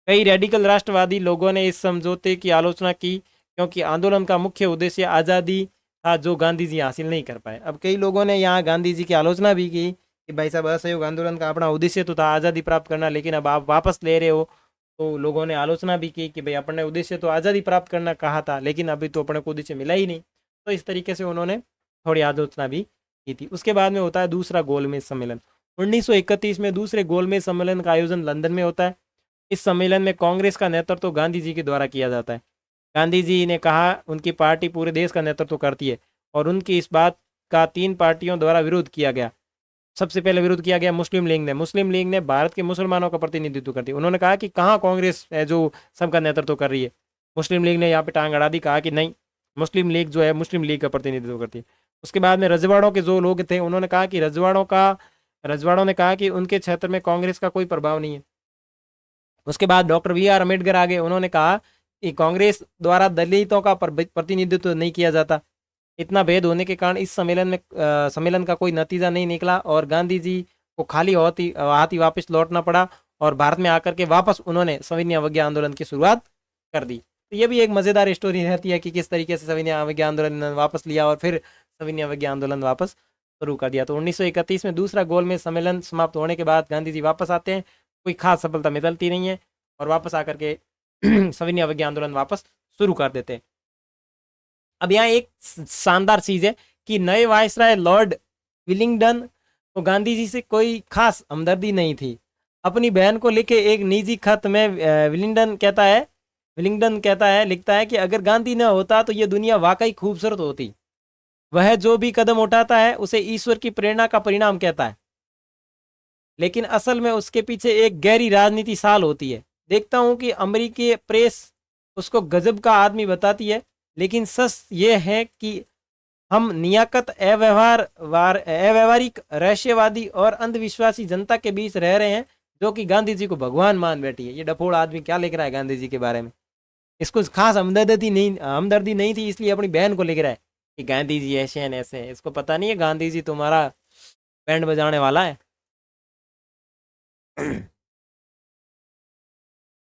कई रेडिकल राष्ट्रवादी लोगों ने इस समझौते की आलोचना की, क्योंकि आंदोलन का मुख्य उद्देश्य आज़ादी था जो गांधी जी हासिल नहीं कर पाए। अब कई लोगों ने यहाँ गांधी जी की आलोचना भी की कि भाई साहब असहयोग आंदोलन का अपना उद्देश्य तो था आज़ादी प्राप्त करना, लेकिन अब आप वापस ले रहे हो। तो लोगों ने आलोचना भी की कि भाई अपने उद्देश्य तो आज़ादी प्राप्त करना कहा था, लेकिन अभी तो अपने को उद्देश्य मिला ही नहीं। तो इस तरीके से उन्होंने थोड़ी आलोचना भी की थी। उसके बाद में होता है दूसरा गोलमेज सम्मेलन। 1931 में दूसरे गोलमेज सम्मेलन का आयोजन लंदन में होता है। इस सम्मेलन में कांग्रेस का नेतृत्व गांधी जी के द्वारा किया जाता है। गांधी जी ने कहा उनकी पार्टी पूरे देश का नेतृत्व करती है और उनकी इस बात का 3 पार्टियों द्वारा विरोध किया गया। सबसे पहले विरोध किया गया मुस्लिम लीग ने। मुस्लिम लीग ने भारत के मुसलमानों का प्रतिनिधित्व करती है। उन्होंने कहा कि कहाँ कांग्रेस है जो सबका नेतृत्व कर रही है। मुस्लिम लीग ने यहाँ पे टांग अड़ा दी, कहा कि नहीं, मुस्लिम लीग जो है मुस्लिम लीग का प्रतिनिधित्व करती है। उसके बाद में रजवाड़ों के जो लोग थे उन्होंने कहा कि रजवाड़ों ने कहा कि उनके क्षेत्र में कांग्रेस का कोई प्रभाव नहीं है। उसके बाद डॉक्टर BR अम्बेडकर आ गए। उन्होंने कहा कि कांग्रेस द्वारा दलितों का प्रतिनिधित्व नहीं किया जाता। इतना भेद होने के कारण इस सम्मेलन का कोई नतीजा नहीं निकला और गांधी जी को खाली हाथ ही वापस लौटना पड़ा और भारत में आकर के वापस उन्होंने सविनय अवज्ञा आंदोलन की शुरुआत कर दी। तो ये भी एक मज़ेदार स्टोरी रहती है कि किस तरीके से सविनय अवज्ञा आंदोलन वापस लिया और फिर सविनय अवज्ञा आंदोलन वापस शुरू कर दिया। तो 1931 में दूसरा गोलमेज सम्मेलन समाप्त होने के बाद गांधी जी वापस आते हैं। कोई खास सफलता मिलती नहीं है और वापस आकर के सविनय अवज्ञा आंदोलन वापस शुरू कर देते हैं। अब यहाँ एक शानदार चीज है कि नए वायसराय लॉर्ड विलिंगडन को गांधी जी से कोई खास हमदर्दी नहीं थी। अपनी बहन को लिखे एक निजी खत में विलिंगडन लिखता है कि अगर गांधी न होता तो ये दुनिया वाकई खूबसूरत होती। वह जो भी कदम उठाता है उसे ईश्वर की प्रेरणा का परिणाम कहता है, लेकिन असल में उसके पीछे एक गहरी राजनीति साल होती है। देखता हूं कि अमेरिकी प्रेस उसको गजब का आदमी बताती है, लेकिन सच ये है कि हम नियाकत, अव्यवहारिक, रहस्यवादी और अंधविश्वासी जनता के बीच रह रहे हैं जो कि गांधी जी को भगवान मान बैठी है। ये डफोड़ आदमी क्या लिख रहा है गांधी जी के बारे में। इसको खास हमदर्दी नहीं थी, इसलिए अपनी बहन को लिख रहा है कि गांधी जी ऐसे हैं ऐसे हैं। इसको पता नहीं है गांधी जी तुम्हारा बैंड बजाने वाला है।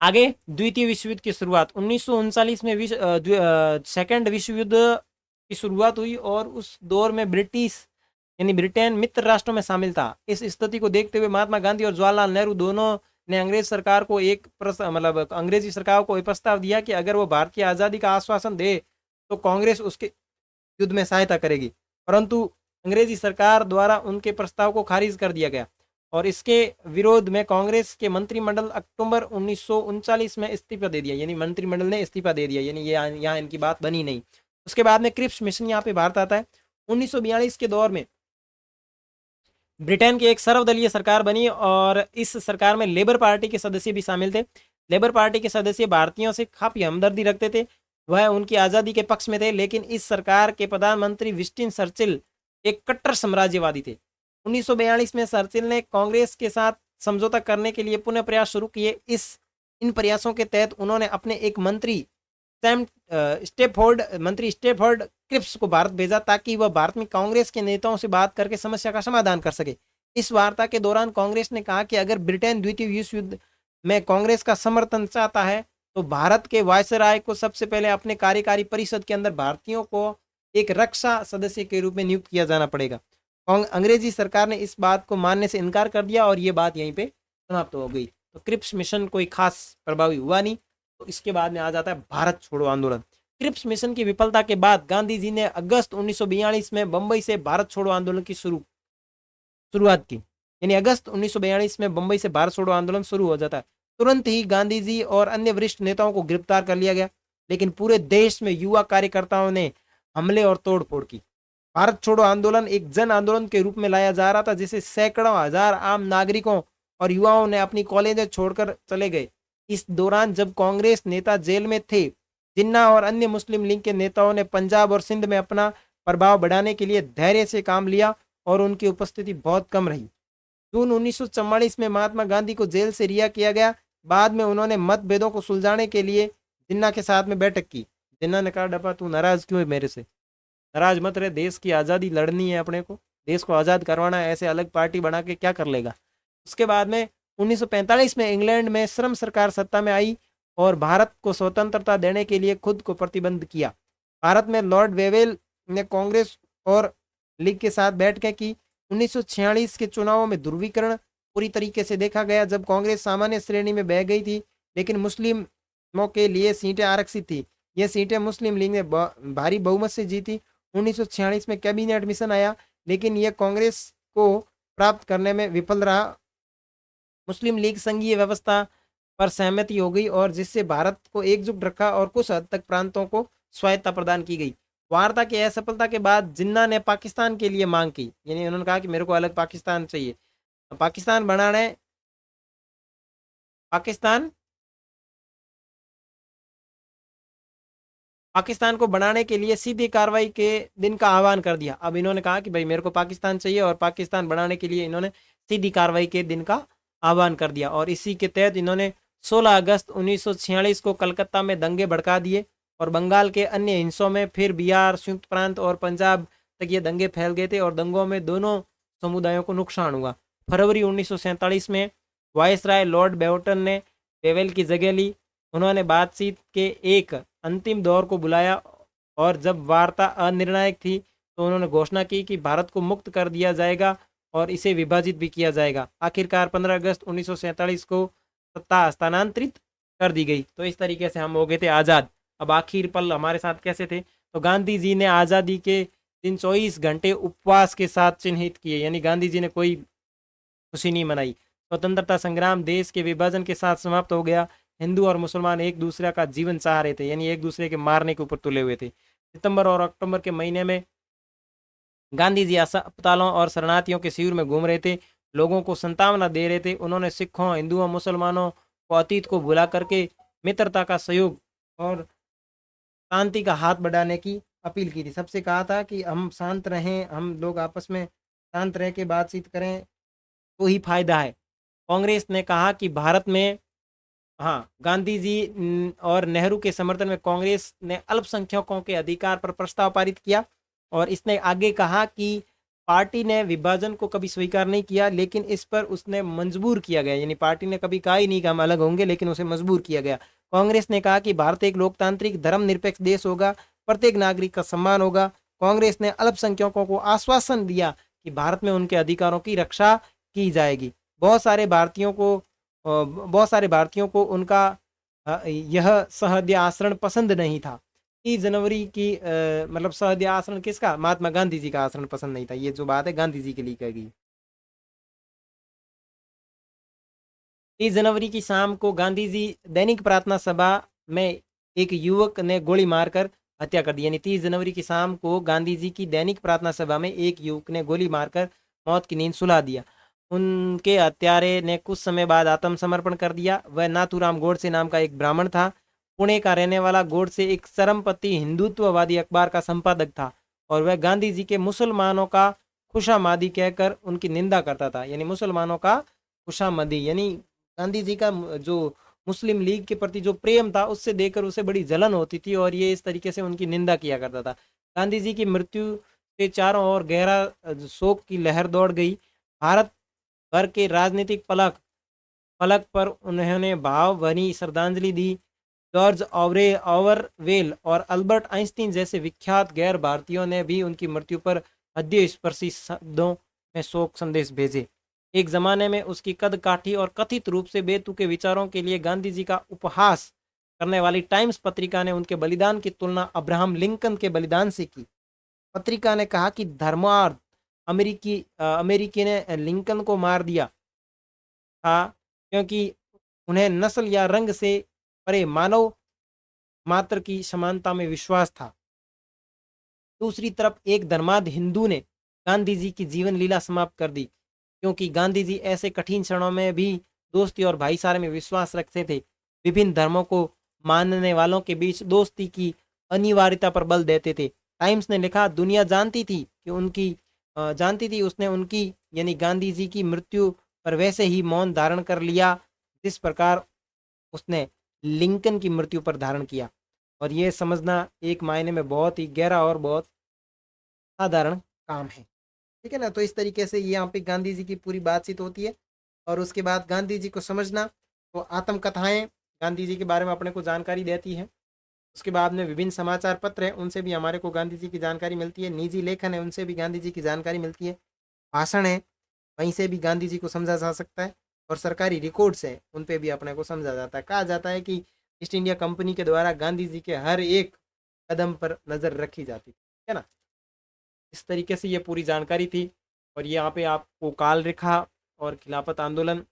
आगे, द्वितीय विश्व युद्ध की शुरुआत 1939 में सेकेंड विश्व युद्ध की शुरुआत हुई और उस दौर में ब्रिटिश यानी ब्रिटेन मित्र राष्ट्रों में शामिल था। इस स्थिति को देखते हुए महात्मा गांधी और जवाहरलाल नेहरू दोनों ने अंग्रेज सरकार को अंग्रेजी सरकार को एक प्रस्ताव दिया कि अगर वो भारत की आज़ादी का आश्वासन दे तो कांग्रेस उसके युद्ध में सहायता करेगी, परंतु अंग्रेजी सरकार द्वारा उनके प्रस्ताव को खारिज कर दिया गया और इसके विरोध में कांग्रेस के मंत्रिमंडल अक्टूबर 1939 में इस्तीफा दे दिया, यानी मंत्रिमंडल ने इस्तीफा दे दिया, यानी ये यहाँ इनकी बात बनी नहीं। उसके बाद में क्रिप्स मिशन यहाँ पे भारत आता है। 1942 के दौर में ब्रिटेन की एक सर्वदलीय सरकार बनी और इस सरकार में लेबर पार्टी के सदस्य भी शामिल थे। लेबर पार्टी के सदस्य भारतीयों से काफी हमदर्दी रखते थे, वह उनकी आज़ादी के पक्ष में थे, लेकिन इस सरकार के प्रधानमंत्री विंस्टन चर्चिल एक कट्टर साम्राज्यवादी थे। 1942 में चर्चिल ने कांग्रेस के साथ समझौता करने के लिए पुनः प्रयास शुरू किए। इन प्रयासों के तहत उन्होंने अपने एक मंत्री स्टेफोर्ड क्रिप्स को भारत भेजा ताकि वह भारत में कांग्रेस के नेताओं से बात करके समस्या का समाधान कर सके। इस वार्ता के दौरान कांग्रेस ने कहा कि अगर ब्रिटेन द्वितीय विश्व युद्ध में कांग्रेस का समर्थन चाहता है तो भारत के वायसराय को सबसे पहले अपने कार्यकारी परिषद के अंदर भारतीयों को एक रक्षा सदस्य के रूप में नियुक्त किया जाना पड़ेगा। अंग्रेजी सरकार ने इस बात को मानने से इनकार कर दिया और ये बात यहीं पे समाप्त हो गई। तो क्रिप्स मिशन कोई खास प्रभावी हुआ नहीं। तो इसके बाद में आ जाता है भारत छोड़ो आंदोलन। क्रिप्स मिशन की विफलता के बाद गांधी जी ने अगस्त 1942 में बंबई से भारत छोड़ो आंदोलन की शुरुआत की, यानी अगस्त 1942 में बंबई से भारत छोड़ो आंदोलन शुरू हो जाता है। तुरंत ही गांधी जी और अन्य वरिष्ठ नेताओं को गिरफ्तार कर लिया गया, लेकिन पूरे देश में युवा कार्यकर्ताओं ने हमले और तोड़फोड़ की। भारत छोड़ो आंदोलन एक जन आंदोलन के रूप में लाया जा रहा था, जिसे सैकड़ों हजार आम नागरिकों और युवाओं ने अपनी कॉलेजें छोड़कर चले गए। इस दौरान जब कांग्रेस नेता जेल में थे, जिन्ना और अन्य मुस्लिम लीग के नेताओं ने पंजाब और सिंध में अपना प्रभाव बढ़ाने के लिए धैर्य से काम लिया और उनकी उपस्थिति बहुत कम रही। जून 1944 में महात्मा गांधी को जेल से रिहा किया गया। बाद में उन्होंने मतभेदों को सुलझाने के लिए जिन्ना के साथ में बैठक की। जिन्ना ने कहा, डब्बा तू नाराज क्यों है मेरे से? नाराज मत रहे, देश की आज़ादी लड़नी है अपने को, देश को आज़ाद करवाना है, ऐसे अलग पार्टी बना के क्या कर लेगा। उसके बाद में 1945 में इंग्लैंड में श्रम सरकार सत्ता में आई और भारत को स्वतंत्रता देने के लिए खुद को प्रतिबंध किया। भारत में लॉर्ड वेवेल ने कांग्रेस और लीग के साथ बैठकें की। 1946 के चुनावों में ध्रुवीकरण पूरी तरीके से देखा गया, जब कांग्रेस सामान्य श्रेणी में बह गई थी, लेकिन मुस्लिमों के लिए सीटें आरक्षित थी। ये सीटें मुस्लिम लीग ने भारी बहुमत से जीती। 1946 में कैबिनेट मिशन आया, लेकिन यह कांग्रेस को प्राप्त करने में विफल रहा। मुस्लिम लीग संघीय व्यवस्था पर सहमति हो गई और जिससे भारत को एकजुट रखा और कुछ हद तक प्रांतों को स्वायत्ता प्रदान की गई। वार्ता की असफलता के बाद जिन्ना ने पाकिस्तान के लिए मांग की, यानी उन्होंने कहा कि मेरे को अलग पाकिस्तान चाहिए। पाकिस्तान बनाने पाकिस्तान पाकिस्तान को बनाने के लिए सीधी कार्रवाई के दिन का आह्वान कर दिया। अब इन्होंने कहा कि भाई मेरे को पाकिस्तान चाहिए और पाकिस्तान बनाने के लिए इन्होंने सीधी कार्रवाई के दिन का आह्वान कर दिया और इसी के तहत इन्होंने 16 अगस्त 1946 को कलकत्ता में दंगे भड़का दिए और बंगाल के अन्य हिस्सों में, फिर बिहार, संयुक्त प्रांत और पंजाब तक ये दंगे फैल गए थे और दंगों में दोनों समुदायों को नुकसान हुआ। फरवरी 1947 में वायसराय लॉर्ड बेवटन ने वेवेल की जगह ली। उन्होंने बातचीत के एक अंतिम दौर को बुलाया और जब वार्ता अनिर्णायक थी तो उन्होंने घोषणा की कि भारत को मुक्त कर दिया जाएगा और इसे विभाजित भी किया जाएगा। आखिरकार 15 अगस्त 1947 को सत्ता हस्तांतरित कर दी गई। तो इस तरीके से हम हो गए थे आज़ाद। अब आखिर पल हमारे साथ कैसे थे? तो गांधी जी ने आज़ादी के दिन 24 घंटे उपवास के साथ चिन्हित किए, यानी गांधी जी ने कोई खुशी नहीं मनाई। स्वतंत्रता संग्राम देश के विभाजन के साथ समाप्त हो गया। हिंदू और मुसलमान एक दूसरे का जीवन चाह रहे थे, यानी एक दूसरे के मारने के ऊपर तुले हुए थे। सितंबर और अक्टूबर के महीने में गांधी जी अस्पतालों और शरणार्थियों के शिविर में घूम रहे थे, लोगों को सांत्वना दे रहे थे। उन्होंने सिखों, हिंदुओं, मुसलमानों को अतीत को भुला करके मित्रता का सहयोग और शांति का हाथ बढ़ाने की अपील की थी। सबसे कहा था कि हम शांत रहें, हम लोग आपस में शांत रह के बातचीत करें तो ही फायदा है। कांग्रेस ने कहा कि भारत में, हाँ, गांधी जी और नेहरू के समर्थन में कांग्रेस ने अल्पसंख्यकों के अधिकार पर प्रस्ताव पारित किया। और इसने आगे कहा कि पार्टी ने विभाजन को कभी स्वीकार नहीं किया, लेकिन इस पर उसने मजबूर किया गया, यानी पार्टी ने कभी कहा ही नहीं कि हम अलग होंगे, लेकिन उसे मजबूर किया गया। कांग्रेस ने कहा कि भारत एक लोकतांत्रिक धर्मनिरपेक्ष देश होगा, प्रत्येक नागरिक का सम्मान होगा। कांग्रेस ने अल्पसंख्यकों को आश्वासन दिया कि भारत में उनके अधिकारों की रक्षा की जाएगी। बहुत सारे भारतीयों को उनका यह सहदय आचरण पसंद नहीं था। 30 जनवरी की मतलब सहदय आचरण किसका? महात्मा गांधी जी का आचरण पसंद नहीं था। ये जो बात है गांधी जी के लिए कही गई। 30 जनवरी की शाम को गांधी जी दैनिक प्रार्थना सभा में एक युवक ने गोली मारकर हत्या कर दी। यानी 30 जनवरी की शाम को गांधी जी की दैनिक प्रार्थना सभा में एक युवक ने गोली मारकर मौत की नींद सुला दिया। उनके हत्यारे ने कुछ समय बाद आत्मसमर्पण कर दिया। वह नाथूराम गोडसे नाम का एक ब्राह्मण था। पुणे का रहने वाला गोडसे एक चरमपंथी हिंदुत्ववादी अखबार का संपादक था और वह गांधी जी के मुसलमानों का खुशामदी कहकर उनकी निंदा करता था। यानी मुसलमानों का खुशामदी, यानी गांधी जी का जो मुस्लिम लीग के प्रति जो प्रेम था उससे देखकर उसे बड़ी जलन होती थी और ये इस तरीके से उनकी निंदा किया करता था। गांधी जी की मृत्यु से चारों ओर गहरा शोक की लहर दौड़ गई। भारत भर के राजनीतिक फलक पर उन्होंने भावभरी श्रद्धांजलि दी। जॉर्ज ऑवरवेल और अल्बर्ट आइंस्टीन जैसे विख्यात गैर भारतीयों ने भी उनकी मृत्यु पर हृदय स्पर्शी शब्दों में शोक संदेश भेजे। एक जमाने में उसकी कद काठी और कथित रूप से बेतुके विचारों के लिए गांधी जी का उपहास करने वाली टाइम्स पत्रिका ने उनके बलिदान की तुलना अब्राहम लिंकन के बलिदान से की। पत्रिका ने कहा कि धर्मार्थ अमेरिकी ने लिंकन को मार दिया था क्योंकि उन्हें नस्ल या रंग से परे मानव मात्र की समानता में विश्वास था। दूसरी तरफ एक धर्मांध हिंदू ने गांधी जी की जीवन लीला समाप्त कर दी क्योंकि गांधी जी ऐसे कठिन क्षणों में भी दोस्ती और भाईचारे में विश्वास रखते थे। विभिन्न धर्मों को मानने वालों के बीच दोस्ती की अनिवार्यता पर बल देते थे। टाइम्स ने लिखा, दुनिया जानती थी उसने उनकी यानी गांधी जी की मृत्यु पर वैसे ही मौन धारण कर लिया जिस प्रकार उसने लिंकन की मृत्यु पर धारण किया। और ये समझना एक मायने में बहुत ही गहरा और बहुत साधारण काम है। ठीक है ना? तो इस तरीके से ये यहाँ पे गांधी जी की पूरी बातचीत होती है। और उसके बाद गांधी जी को समझना, तो आत्मकथाएं गांधी जी के बारे में अपने को जानकारी देती है। उसके बाद में विभिन्न समाचार पत्र हैं, उनसे भी हमारे को गांधी जी की जानकारी मिलती है। निजी लेखन है, उनसे भी गांधी जी की जानकारी मिलती है। भाषण है, वहीं से भी गांधी जी को समझा जा सकता है। और सरकारी रिकॉर्ड्स हैं, उन पे भी अपने को समझा जाता है। कहा जाता है कि ईस्ट इंडिया कंपनी के द्वारा गांधी जी के हर एक कदम पर नज़र रखी जाती है ना। इस तरीके से ये पूरी जानकारी थी। और यहाँ पे आपको काल रेखा और खिलाफत आंदोलन,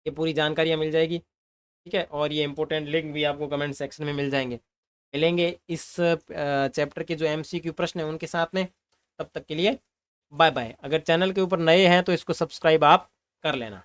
ये पूरी जानकारियाँ मिल जाएगी। ठीक है, और ये इंपॉर्टेंट लिंक भी आपको कमेंट सेक्शन में मिल जाएंगे। मिलेंगे इस चैप्टर के जो MCQ प्रश्न है उनके साथ में। तब तक के लिए बाय बाय। अगर चैनल के ऊपर नए हैं तो इसको सब्सक्राइब आप कर लेना।